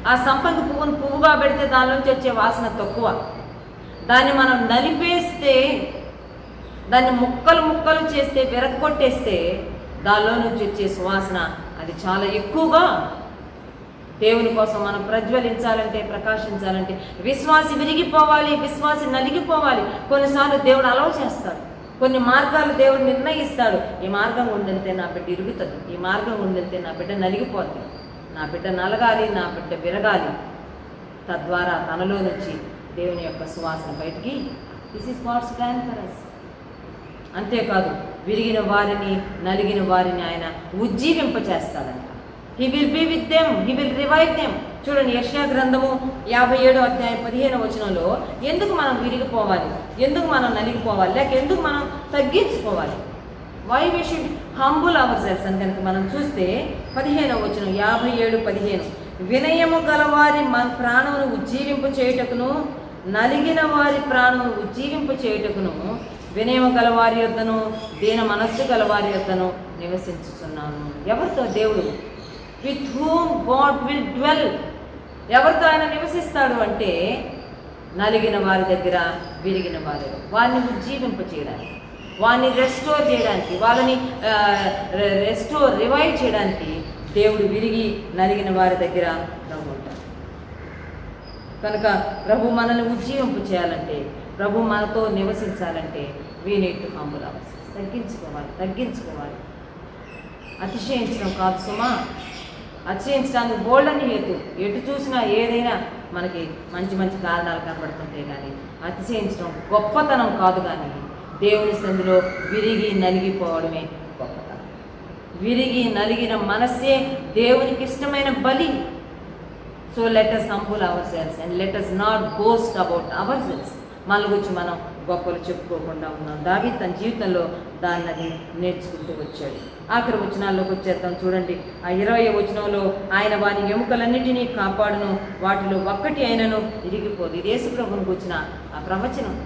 ఆ సంపంగి పువ్వును పువ్వుగా పెడితే దాని నుంచి వచ్చే వాసన తక్కువ. దాన్ని మనం నలిపేస్తే, దాన్ని ముక్కలు ముక్కలు చేస్తే, విరగొట్టేస్తే దానిలో నుంచి వచ్చే సువాసన అది చాలా ఎక్కువగా. దేవుని కోసం మనం ప్రజ్వలించాలంటే, ప్రకాశించాలంటే విశ్వాసి విరిగిపోవాలి, విశ్వాసి నలిగిపోవాలి. కొన్నిసార్లు దేవుడు అలవ చేస్తాడు, కొన్ని మార్గాలు దేవుడు నిర్ణయిస్తాడు. ఈ మార్గం గుండెళ్తే నా బిడ్డ ఇరుగుతుంది, ఈ మార్గం గుండెళ్తే నా బిడ్డ నలిగిపోతుంది, నా బిడ్డ నలగాలి, నా బిడ్డ విరగాలి. తద్వారా తనలో నుంచి దేవుని యొక్క సువాసన బయటికి. This is God's plan for us. అంతేకాదు, విరిగిన వారిని, నలిగిన వారిని ఆయన ఉజ్జీవింపచేస్తాడంట. He will be with them, he will revive them. చూడండి, యెషయా గ్రంథము 57వ అధ్యాయం 15వ వచనంలో ఎందుకు మనం విరిగిపోవాలి, ఎందుకు మనం నలిగిపోవాలి, లేక ఎందుకు మనం తగ్గించుకోవాలి, why we should humble ourselves అని కనుక మనం చూస్తే 15వ వచనం 57:15, వినయము గలవారి ప్రాణమును ఉజ్జీవింపు చేయుటకును, నలిగిన వారి ప్రాణమును ఉజ్జీవింపు చేయుటకును, వినయము గలవారి యొద్దను, దీన మనస్సు గలవారి యొద్దను నివసించుచున్నాను. ఎవరితో దేవుడు, with whom God will dwell, ఎవరితో ఆయన నివసిస్తాడు అంటే నలిగిన వారి దగ్గర, విరిగిన వారి, వారిని ఉజ్జీవింప చేయడానికి, వారిని రెస్టోర్ చేయడానికి, వాళ్ళని రివైవ్ చేయడానికి దేవుడు విరిగి నలిగిన వారి దగ్గర ఉంటాడు. కనుక ప్రభు మనల్ని ఉజ్జీవింపు చేయాలంటే, ప్రభు మనతో నివసించాలంటే we need to humble ourselves. తగ్గించుకోవాలి. అతిశయించడం కాదు సుమా. అతిశయించడానికి బోల్డని హేతు, ఎటు చూసినా ఏదైనా మనకి మంచి మంచి కారణాలు కనబడుతుంటాయి, కానీ అతిశయించడం గొప్పతనం కాదు. కానీ దేవుని సందులో విరిగి నలిగిపోవడమే గొప్పతనం. విరిగి నలిగిన మనస్సే దేవునికి ఇష్టమైన బలి. So let us humble ourselves and let us not boast about ourselves. మన గురించి మనం గొప్పలు చెప్పుకోకుండా ఉన్నాం. దావీదు తన జీవితంలో దాన్ని నేర్చుకుంటూ వచ్చాడు. ఆఖరి వచనాల్లోకి వచ్చేద్దాం. చూడండి, ఆ 20వ వచనంలో ఆయన వారి ఎముకలన్నింటినీ కాపాడును, వాటిలో ఒక్కటి అయినను ఇరిగిపోదు. ఇది యేసు ప్రభువుకు వచ్చిన ఆ ప్రవచనం.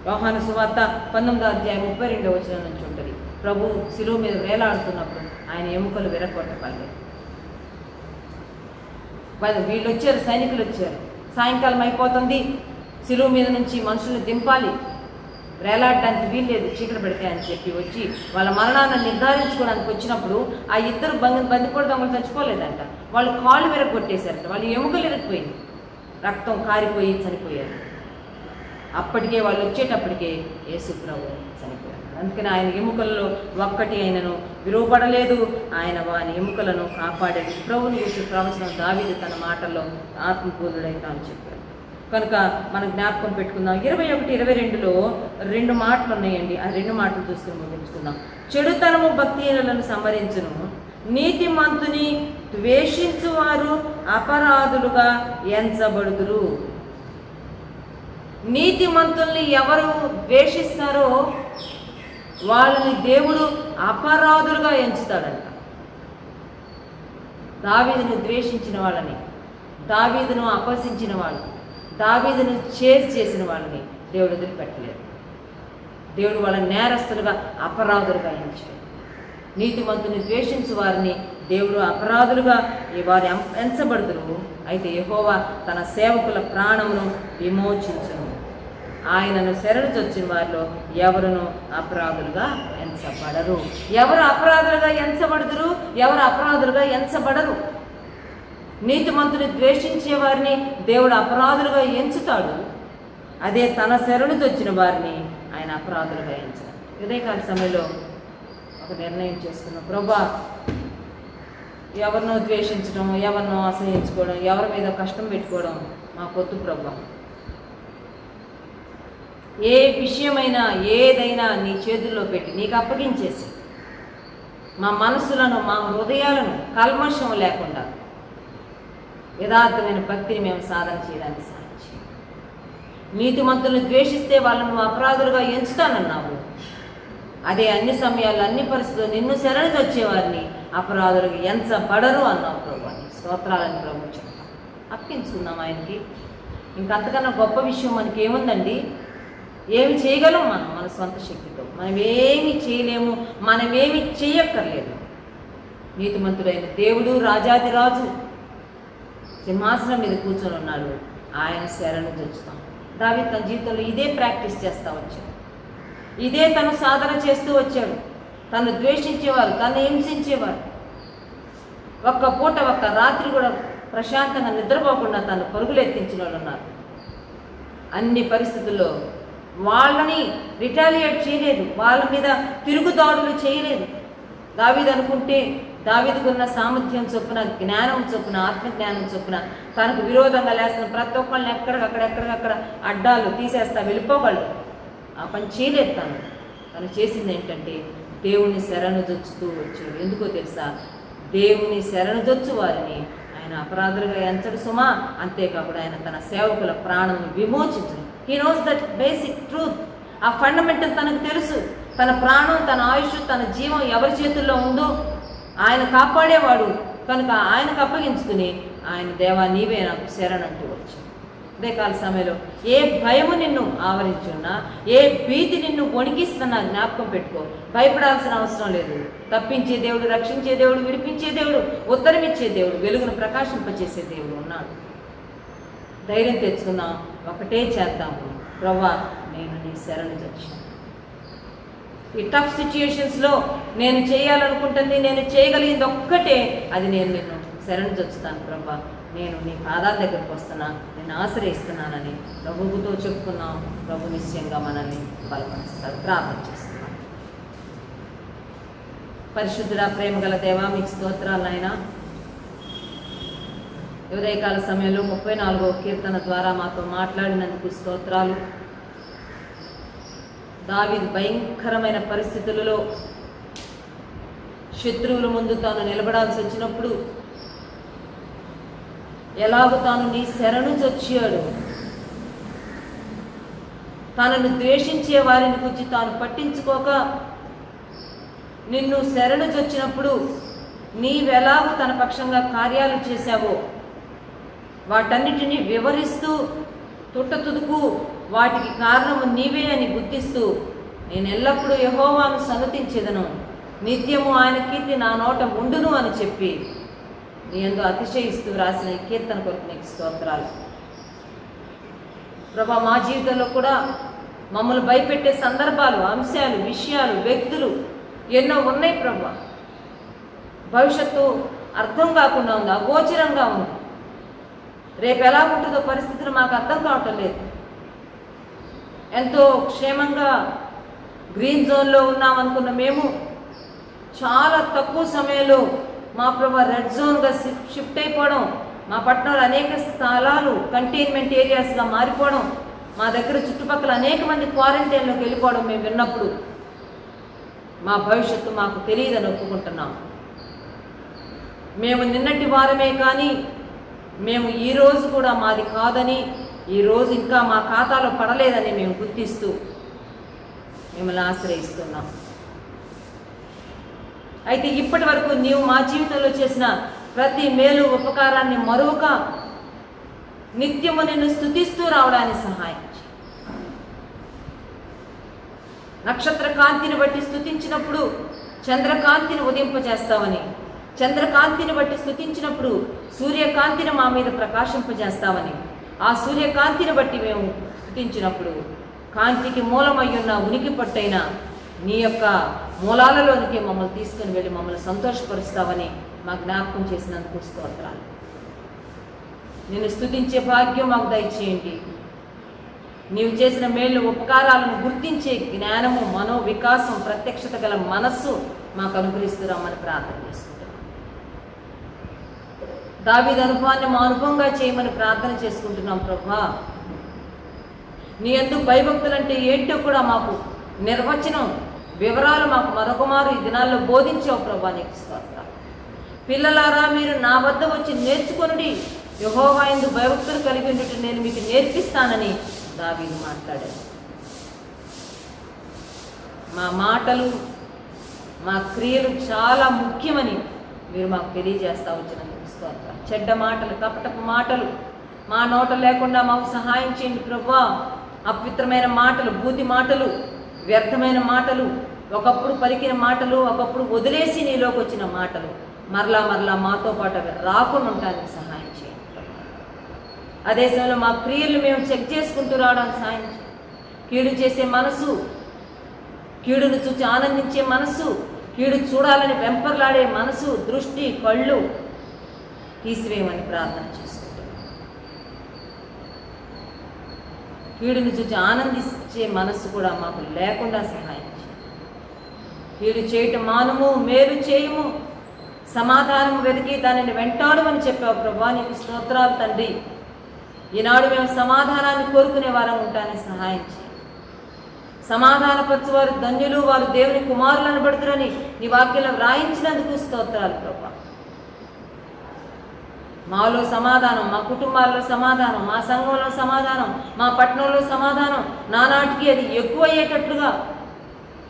యోహాను సువార్త 19వ అధ్యాయం 32వ వచనం నుంచి ఉంటుంది. ప్రభు శిలువ మీద వేలాడుతున్నప్పుడు ఆయన ఎముకలు విరగొట్టబడ్డాయి. వీళ్ళు వచ్చారు, సైనికులు వచ్చారు. సాయంకాలం అయిపోతుంది, శిలువ మీద నుంచి మనుషుల్ని దింపాలి, వేలాడడానికి వీల్లేదు, చీకటి పెడితే అని చెప్పి వచ్చి వాళ్ళ మరణాన్ని నిర్ధారించుకోవడానికి వచ్చినప్పుడు ఆ ఇద్దరు బందిపోటు దొంగలు చచ్చిపోలేదంట, వాళ్ళు కాళ్ళు విరగొట్టేశారట, వాళ్ళు ఎముకలు విరగపోయింది, రక్తం కారిపోయి చనిపోయారు. అప్పటికే వాళ్ళు వచ్చేటప్పటికే యేసు ప్రభు చనిపోయారు. అందుకని ఆయన ఎముకల్లో ఒక్కటి ఆయనను విరువబడలేదు, ఆయన వాని ఎముకలను కాపాడేది. ప్రభుని గురించి ప్రవచనం దావీదు తన మాటల్లో ఆత్మపూర్ణుడైతే అని చెప్పారు. కనుక మనం జ్ఞాపకం పెట్టుకుందాం. 21-22లో 2 మాటలు ఉన్నాయండి. ఆ 2 మాటలు చూసుకుని ముగించుకుందాం. చెడుతనము భక్తిహీనులను సంహరించును, నీతిమంతుని ద్వేషించువారు అపరాధులుగా ఎంచబడుదురు. నీతిమంతుల్ని ఎవరు ద్వేషిస్తారో వాళ్ళని దేవుడు అపరాధులుగా ఎంచుతాడంట. దావీదును ద్వేషించిన వాళ్ళని, దావీదును అపహసించిన వాళ్ళు, దావీదును చేసిన వాళ్ళని దేవుడు వదిలిపెట్టలేదు. దేవుడు వాళ్ళని నేరస్తులుగా, అపరాధులుగా ఎంచాడు. నీతిమంతుని ద్వేషించు వారిని దేవుడు అపరాధులుగా వారు ఎంచబడుతురు. అయితే యెహోవా తన సేవకుల ప్రాణమును విమోచించును. ఆయనను శరణుచొచ్చిన వారిలో ఎవరును అపరాధులుగా ఎంచబడరు. ఎవరు అపరాధులుగా ఎంచబడుతురు, ఎవరు అపరాధులుగా ఎంచబడరు. నీతిమంతుని ద్వేషించే వారిని దేవుడు అపరాధులుగా ఎంచుతాడు. అదే తన శరణుచొచ్చిన వారిని ఆయన అపరాధులుగా ఎంచాడు. ఉదయకాల సమయంలో ఒక నిర్ణయం చేసుకున్నాం. ప్రభా, ఎవరినో ద్వేషించడం, ఎవరినో అసహించుకోవడం, ఎవరి మీద కష్టం పెట్టుకోవడం మాకొద్దు ప్రభా. ఏ విషయమైనా ఏదైనా నీ చేతుల్లో పెట్టి నీకు అప్పగించేసి మా మనసులను మా హృదయాలను కల్మషం లేకుండా యథార్థమైన భక్తిని మేము సాధన చేయడానికి సాధించి నీతిమంతులను ద్వేషిస్తే వాళ్ళను అపరాధులుగా ఎంచుతానన్నావు. అదే అన్ని సమయాల్లో అన్ని పరిస్థితుల్లో నిన్ను శరణు వచ్చేవారిని అపరాధులకు ఎంచబడరు అన్నావు ప్రభు. స్తోత్రాలని ప్రభు చెప్తాం. అప్పించుకుందాం ఆయనకి. ఇంకంతకన్నా గొప్ప విషయం మనకి ఏముందండి? ఏమి చేయగలం మనం మన సొంత శక్తితో? మనం ఏమి చేయలేము, మనమేమి చేయక్కర్లేదు. నీతిమంతుడైన దేవుడు రాజాదిరాజు సింహాసనం మీద కూర్చొని ఉన్నాడు. ఆయన శరణు తెచ్చుతాం. దావీదు తన జీవితంలో ఇదే ప్రాక్టీస్ చేస్తూ వచ్చాడు. ఇదే తను సాధన చేస్తూ వచ్చాడు. తను ద్వేషించేవారు, తను హింసించేవారు, ఒక్క పూట ఒక్క రాత్రి కూడా ప్రశాంతంగా నిద్రపోకుండా తను పరుగులు ఎత్తించిన వాళ్ళు ఉన్నారు. అన్ని పరిస్థితుల్లో వాళ్ళని రిటాలియేట్ చేయలేదు, వాళ్ళ మీద తిరుగుదాడులు చేయలేదు. దావీదు అనుకుంటే దావీదుకున్న సామర్థ్యం చొప్పున, జ్ఞానం చొప్పున, ఆత్మజ్ఞానం చొప్పున తనకు విరోధంగా లేసిన ప్రతి ఒక్కళ్ళని ఎక్కడికక్కడ అడ్డాలు తీసేస్తా వెళ్ళిపోగలడు. ఆ పని చేయలేదు. తను చేసింది ఏంటంటే దేవుని శరణుజొచ్చుతూ వచ్చాడు. ఎందుకో తెలుసా? దేవుని శరణుజొచ్చు వారిని ఆయన అపరాధులుగా ఎంచడు సుమా. అంతేకాకుండా ఆయన తన సేవకుల ప్రాణం విమోచించడు. He knows that basic truth. ఆ ఫండమెంటల్ తనకు తెలుసు. తన ప్రాణం, తన ఆయుష్, తన జీవం ఎవరి చేతుల్లో ఉందో ఆయన కాపాడేవాడు కనుక ఆయనకు అప్పగించుకుని ఆయన దేవా నీవే నాకు శరణంటూ వచ్చాడు. ఉదయకాల సమయంలో ఏ భయము నిన్ను ఆవరించున్నా, ఏ భీతి నిన్ను వణికిస్తున్నా జ్ఞాపకం పెట్టుకో. భయపడాల్సిన అవసరం లేదు. తప్పించే దేవుడు, రక్షించే దేవుడు, విడిపించే దేవుడు, ఉత్తరమిచ్చే దేవుడు, వెలుగును ప్రకాశింపచేసే దేవుడు ఉన్నాడు. ధైర్యం తెచ్చుకుందాం. ఒకటే చేద్దాము, ప్రభువా నేను నీ శరణు వచ్చాను. ఈ టఫ్ సిచ్యుయేషన్స్లో నేను చేయాలనుకుంటుంది, నేను చేయగలిగింది ఒక్కటే, అది నేను నిన్ను శరణు వచ్చుతాను ప్రభా. నేను నీ పాదాల దగ్గరకు వస్తున్నా, నేను ఆశ్రయిస్తున్నానని ప్రభువుతో చెప్పుకున్నాం. ప్రభు నిశ్చయంగా మనల్ని బలపరుస్తాడు. ప్రార్థన చేస్తున్నాం. పరిశుద్ధుడా, ప్రేమగల దేవా, మీకు స్తోత్రాలు నాయనా. ఉదయకాల సమయంలో 34వ కీర్తన ద్వారా మాతో మాట్లాడినందుకు స్తోత్రాలు. దావీదు భయంకరమైన పరిస్థితులలో శత్రువుల ముందు తాను నిలబడాల్సి వచ్చినప్పుడు ఎలాగో తాను నీ శరణు చొచ్చాడు. తనను ద్వేషించే వారిని గురించి తాను పట్టించుకోక నిన్ను శరణు చొచ్చినప్పుడు నీవెలాగో తన పక్షంగా కార్యాలు చేశావో వాటన్నిటినీ వివరిస్తూ తుట్టతుదుకు వాటికి కారణము నీవే అని గుర్తిస్తూ నేను ఎల్లప్పుడూ యెహోవాను సన్నతించెదను, నిత్యము ఆయన కీర్తి నా నోట ఉండును అని చెప్పి నీ యందు అతిశయిస్తూ రాసిన ఈ కీర్తన కొరకు నీకు స్తోత్రాలు ప్రభా. మా జీవితంలో కూడా మమ్మల్ని భయపెట్టే సందర్భాలు, అంశాలు, విషయాలు, వ్యక్తులు ఎన్నో ఉన్నాయి ప్రభా. భవిష్యత్తు అర్థం కాకుండా ఉంది, అగోచరంగా ఉంది. రేపు ఎలా ఉంటుందో పరిస్థితులు మాకు అర్థం కావటం లేదు. ఎంతో క్షేమంగా గ్రీన్ జోన్లో ఉన్నామనుకున్న మేము చాలా తక్కువ సమయంలో మా ప్రభా రెడ్ జోన్గా షిఫ్ట్ అయిపోవడం, మా పట్టణంలో అనేక స్థలాలు కంటైన్మెంట్ ఏరియాస్గా మారిపోవడం, మా దగ్గర చుట్టుపక్కల అనేక మంది క్వారంటైన్లోకి వెళ్ళిపోవడం మేము విన్నప్పుడు మా భవిష్యత్తు మాకు తెలియదని ఒప్పుకుంటున్నాం. మేము నిన్నటి వారమే కానీ మేము ఈరోజు కూడా మాది కాదని, ఈరోజు ఇంకా మా ఖాతాలో పడలేదని మేము గుర్తిస్తూ మిమ్మల్ని ఆశ్రయిస్తున్నాం. అయితే ఇప్పటి వరకు నీవు మా జీవితంలో చేసిన ప్రతి మేలు ఉపకారాన్ని మరొక నిత్యము నిన్ను స్తుతిస్తూ రావడానికి సహాయం చేయి. నక్షత్ర కాంతిని బట్టి స్తుతించినప్పుడు చంద్రకాంతిని ఉదింపజేస్తావని, చంద్రకాంతిని బట్టి స్తుతించినప్పుడు సూర్యకాంతిని మా మీద ప్రకాశింపజేస్తావని, ఆ సూర్యకాంతిని బట్టి మేము స్తుతించినప్పుడు కాంతికి మూలమయ్యున్న ఉనికి పట్టైన నీ యొక్క మూలాలలోనికి మమ్మల్ని తీసుకుని వెళ్ళి మమ్మల్ని సంతోషపరుస్తావని మా జ్ఞాపకం చేసినందుకు స్తోత్రాలు. నిన్ను స్తుతించే భాగ్యం మాకు దయచేయండి. నీవు చేసిన మేలు ఉపకారాలను గుర్తించే జ్ఞానము, మనో వికాసం, ప్రత్యక్షత గల మనస్సు మాకు అనుగ్రహిస్తున్నామని ప్రార్థన చేసుకుంటున్నాం. దావీదు అనుభవాన్ని మా అనుభవంగా చేయమని ప్రార్థన చేసుకుంటున్నాం ప్రభా. నీ యందు భయభక్తులు అంటే ఏంటో కూడా మాకు నిర్వచనం వివరాలు మాకు మరొకమారు ఈ దినాల్లో బోధించావు ప్రభా, నీకు స్తోత్రం. పిల్లలారా, మీరు నా వద్ద వచ్చి నేర్చుకొనుడి, యెహోవా యందు భయభక్తులు కలిగి ఉండుట నేను మీకు నేర్పిస్తానని దావీదు మాట్లాడాడు. మా మాటలు మా క్రియలు చాలా ముఖ్యమని మీరు మాకు తెలియజేస్తా వచ్చినందుకు స్తోత్రం. చెడ్డ మాటలు, కపటపు మాటలు మా నోట లేకుండా మాకు సహాయం చేయండి ప్రభువా. అపవిత్రమైన మాటలు, బూతి మాటలు, వ్యర్థమైన మాటలు, ఒకప్పుడు పలికిన మాటలు, ఒకప్పుడు వదిలేసి నీలోకి వచ్చిన మాటలు మరలా మరలా మాతో పాటు రాకుండా ఉండడానికి సహాయం చేయండి ప్రభువా. అదే సమయంలో మా క్రియలు మేము చెక్ చేసుకుంటూ రావడానికి సహాయం చేయండి. కీడు చేసే మనసు, కీడును చూసి ఆనందించే మనసు, కీడు చూడాలని వెంపర్లాడే మనసు, దృష్టి, కళ్ళు తీసివేయమని ప్రార్థన చేసుకుంటున్నాం. కీడును చూసి ఆనందించే మనసు కూడా మాకు లేకుండా సహాయం చేయండి. కీడు చేయటం మానుము, మేలు చేయము, సమాధానం వెతికి దానిని వెంటాడమని చెప్పావు ప్రభా, నీకు స్తోత్రాలు తండ్రి. ఈనాడు మేము సమాధానాన్ని కోరుకునే వారం ఉంటానని సహాయం చేయండి. సమాధానపరచు వారు ధన్యులు, వారు దేవుని కుమారులు అనబడుతురని నీ వాక్యంలో వ్రాయించినందుకు స్తోత్రాలు ప్రభా. మాలో సమాధానం, మా కుటుంబాల్లో సమాధానం, మా సంఘంలో సమాధానం, మా పట్టణంలో సమాధానం నానాటికి అది ఎక్కువ అయ్యేటట్లుగా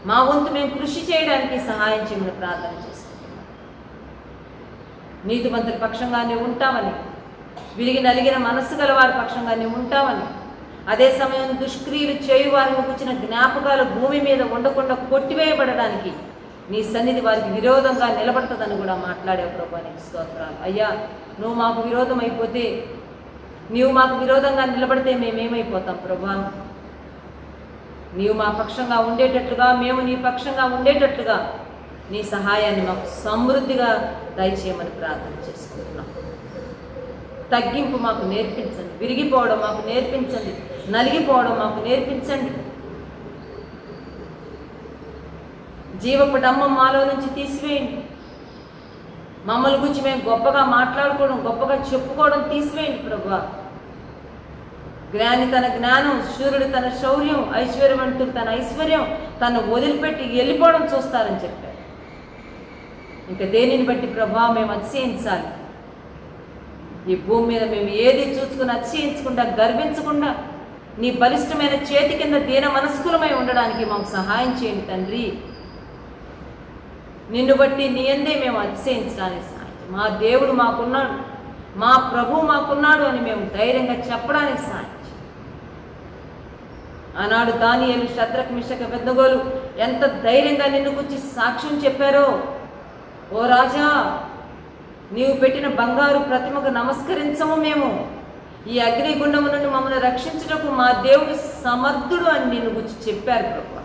మా వంతు మేము కృషి చేయడానికి సహాయం చేయమని ప్రార్థన చేసుకుంటున్నాం. నీతిమంతుల పక్షంగా నీవు ఉంటావని, విరిగి నలిగిన మనస్సు గల వారి పక్షంగా నీవు ఉంటావని, అదే సమయం దుష్క్రియలు చేయువారిని కూర్చిన జ్ఞాపకాలు భూమి మీద ఉండకుండా కొట్టివేయబడడానికి నీ సన్నిధి వారికి విరోధంగా నిలబడుతుందని కూడా మాట్లాడావు ప్రభా, నీకు స్తోత్రాలు. అయ్యా, నువ్వు మాకు విరోధం అయిపోతే, నీవు మాకు విరోధంగా నిలబడితే మేమేమైపోతాం ప్రభా? నీవు మా పక్షంగా ఉండేటట్లుగా, మేము నీ పక్షంగా ఉండేటట్లుగా నీ సహాయాన్ని మాకు సమృద్ధిగా దయచేయమని ప్రార్థన చేసుకుంటున్నాం. తగ్గింపు మాకు నేర్పించండి, విరిగిపోవడం మాకు నేర్పించండి, నలిగిపోవడం మాకు నేర్పించండి. జీవపు డమ్మం మాలో నుంచి తీసివేయండి. మమ్మల్ని గురించి మేము గొప్పగా మాట్లాడుకోవడం, గొప్పగా చెప్పుకోవడం తీసివేయండి ప్రభువా. జ్ఞాని తన జ్ఞానం, శూరుడు తన శౌర్యం, ఐశ్వర్యవంతుడు తన ఐశ్వర్యం తను వదిలిపెట్టి వెళ్ళిపోవడం చూస్తారని చెప్పారు. ఇంకా దేనిని బట్టి ప్రభా మేము అతిశయించాలి? ఈ భూమి మీద మేము ఏది చూసుకుని అతిశయించకుండా, గర్వించకుండా నీ బలిష్టమైన చేతి కింద దీన మనస్కులమై ఉండడానికి మాకు సహాయం చేయండి తండ్రి. నిన్ను బట్టి నీ అందే మేము అతిశయించడానికి సహాయం. మా దేవుడు మాకున్నాడు, మా ప్రభు మాకున్నాడు అని మేము ధైర్యంగా చెప్పడానికి సహాయం. ఆనాడు దానియేలు, శద్రక్, మిషక్, అబేద్నెగోలు ఎంత ధైర్యంగా నిన్ను గురించి సాక్ష్యం చెప్పారో. ఓ రాజా, నీవు పెట్టిన బంగారు ప్రతిమకు నమస్కరించము మేము, ఈ అగ్నిగుండము నుండి మమ్మల్ని రక్షించుటకు మా దేవుడు సమర్థుడు అని నిన్ను గురించి చెప్పారు ప్రభు.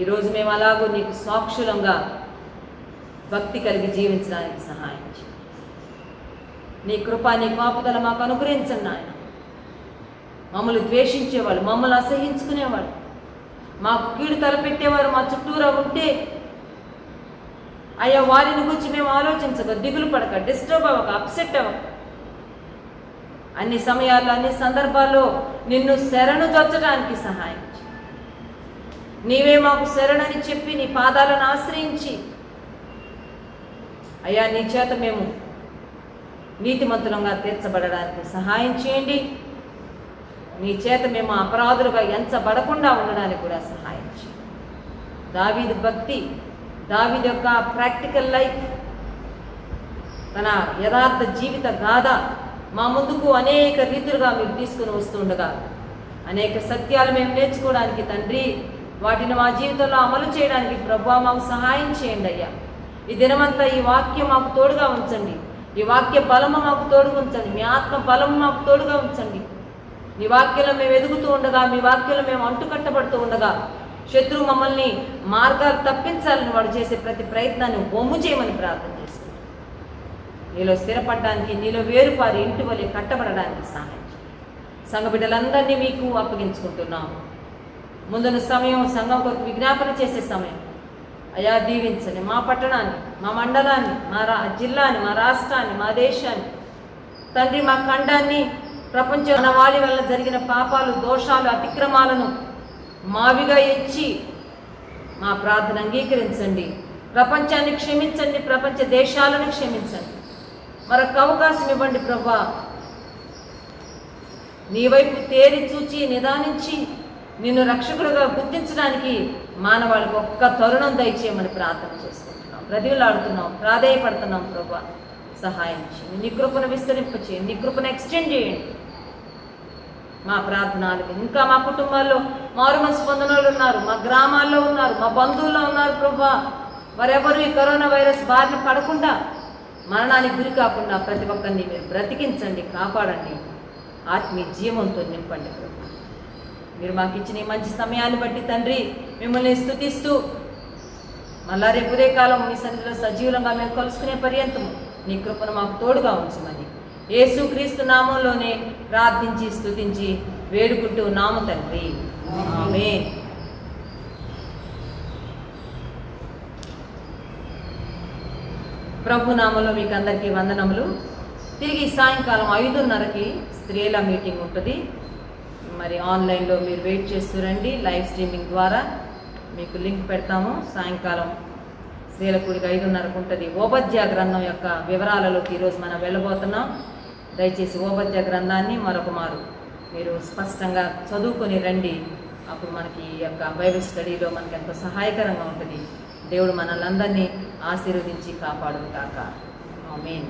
ఈరోజు మేము అలాగూ నీకు సాక్షులంగా భక్తి కలిగి జీవించడానికి సహాయం చేయండి. నీ కృప, నీ కాపుదల మాకు అనుగ్రహించండి నాయన. మమ్మల్ని ద్వేషించేవాళ్ళు, మమ్మల్ని అసహించుకునేవాళ్ళు, మాకు కీడు తలపెట్టేవారు మా చుట్టూరా ఉంటే అయ్యా, వారిని గురించి మేము ఆలోచించక, దిగులు పడక, డిస్టర్బ్ అవ్వక, అప్సెట్ అవ్వక, అన్ని సమయాల్లో, అన్ని సందర్భాల్లో నిన్ను శరణు జొచ్చడానికి సహాయం చేయి. నీవే మాకు శరణని చెప్పి నీ పాదాలను ఆశ్రయించి అయ్యా, నీ చేత మేము నీతిమంతులంగా తీర్చబడడానికి సహాయం చేయండి. నీ చేత మేము అపరాధులుగా ఎంచబడకుండా ఉండడానికి కూడా సహాయం చేయండి. దావీదు భక్తి, దావీదు యొక్క ప్రాక్టికల్ లైఫ్, తన యథార్థ జీవిత గాథ మా ముందుకు అనేక రీతులుగా మీరు తీసుకుని వస్తుండగా అనేక సత్యాలు మేము నేర్చుకోవడానికి తండ్రి, వాటిని మా జీవితంలో అమలు చేయడానికి ప్రభువా మాకు సహాయం చేయండి అయ్యా. ఈ దినమంతా ఈ వాక్యం మాకు తోడుగా ఉంచండి. ఈ వాక్య బలము మాకు తోడుగా ఉంచండి. మీ ఆత్మ బలము మాకు తోడుగా ఉంచండి. మీ వాక్యంలో మేము ఎదుగుతూ ఉండగా, మీ వాక్యంలో మేము అంటుకట్టబడుతూ ఉండగా శత్రువు మమ్మల్ని మార్గాలు తప్పించాలని వాడు చేసే ప్రతి ప్రయత్నాన్ని బొమ్ము చేయమని ప్రార్థన చేసుకుంటాం. నీలో స్థిరపడడానికి, నీలో వేరుపారి ఇంటి వలె కట్టబడడానికి సహాయం చేయండి. సంఘ బిడ్డలందరినీ మీకు అప్పగించుకుంటున్నాం. ముందున్న సమయం సంఘం కొరకు విజ్ఞాపన చేసే సమయం అయ్యా, దీవించండి. మా పట్టణాన్ని, మా మండలాన్ని, మా జిల్లాని, మా రాష్ట్రాన్ని, మా దేశాన్ని తండ్రి, మా ఖండాన్ని ప్రపంచ మానవాళి వల్ల జరిగిన పాపాలు, దోషాలు, అతిక్రమాలను మావిగా ఎంచి మా ప్రార్థన అంగీకరించండి. ప్రపంచాన్ని క్షమించండి, ప్రపంచ దేశాలను క్షమించండి. మరొక అవకాశం ఇవ్వండి ప్రభువా. నీ వైపు తేరి చూచి నిదానించి నిన్ను రక్షకుడుగా గుర్తించడానికి మానవాళికి ఒక్క తరుణం దయచేయమని ప్రార్థన చేసుకుంటున్నాం, బ్రతిలాడుతున్నాం, ప్రాధేయపడుతున్నాం. ప్రభువా సహాయం చేయండి, నీ కృపను విస్తరింపచేయండి, నీ కృపను ఎక్స్టెండ్ చేయండి. మా ప్రార్థనలకు ఇంకా మా కుటుంబాల్లో మారుమనసు పొందనోళ్ళు ఉన్నారు, మా గ్రామాల్లో ఉన్నారు, మా బంధువుల్లో ఉన్నారు. ప్రభువా వారెవరు ఈ కరోనా వైరస్ బారిన పడకుండా, మరణానికి గురి కాకుండా ప్రతి ఒక్కరిని మీరు బ్రతికించండి, కాపాడండి, ఆత్మీయ జీవంతో నింపండి. ప్రభు మీరు మాకు ఇచ్చిన ఈ మంచి సమయాన్ని బట్టి తండ్రి మిమ్మల్ని స్తుతిస్తూ మళ్ళా రేపు ఉదయకాలం మీ సన్నిధిలో సజీవులంగా మేము కలుసుకునే పర్యంతము నీ కృపను మాకు తోడుగా ఉంచమని యేసుక్రీస్తు నామంలోనే ప్రార్థించి స్తుతించి వేడుకుంటూ నాము తండ్రి, ఆమేన్. ప్రభు నామంలో మీకు అందరికీ వందనములు. తిరిగి సాయంకాలం 5:30కి స్త్రీల మీటింగ్ ఉంటుంది. మరి ఆన్లైన్లో మీరు వెయిట్ చేస్తూ రండి. లైవ్ స్ట్రీమింగ్ ద్వారా మీకు లింక్ పెడతాము. సాయంకాలం స్త్రీల కూడిక 5:30కు ఉంటుంది. ఓబద్య గ్రంథం యొక్క వివరాలలోకి ఈరోజు మనం వెళ్ళబోతున్నాం. దయచేసి ఓబద్య గ్రంథాన్ని మరొక మారు మీరు స్పష్టంగా చదువుకొని రండి. అప్పుడు మనకి ఈ యొక్క బైబిల్ స్టడీలో మనకి ఎంతో సహాయకరంగా ఉంటుంది. దేవుడు మనల్ని అందరినీ ఆశీర్వదించి కాపాడును గాక. ఆమేన్.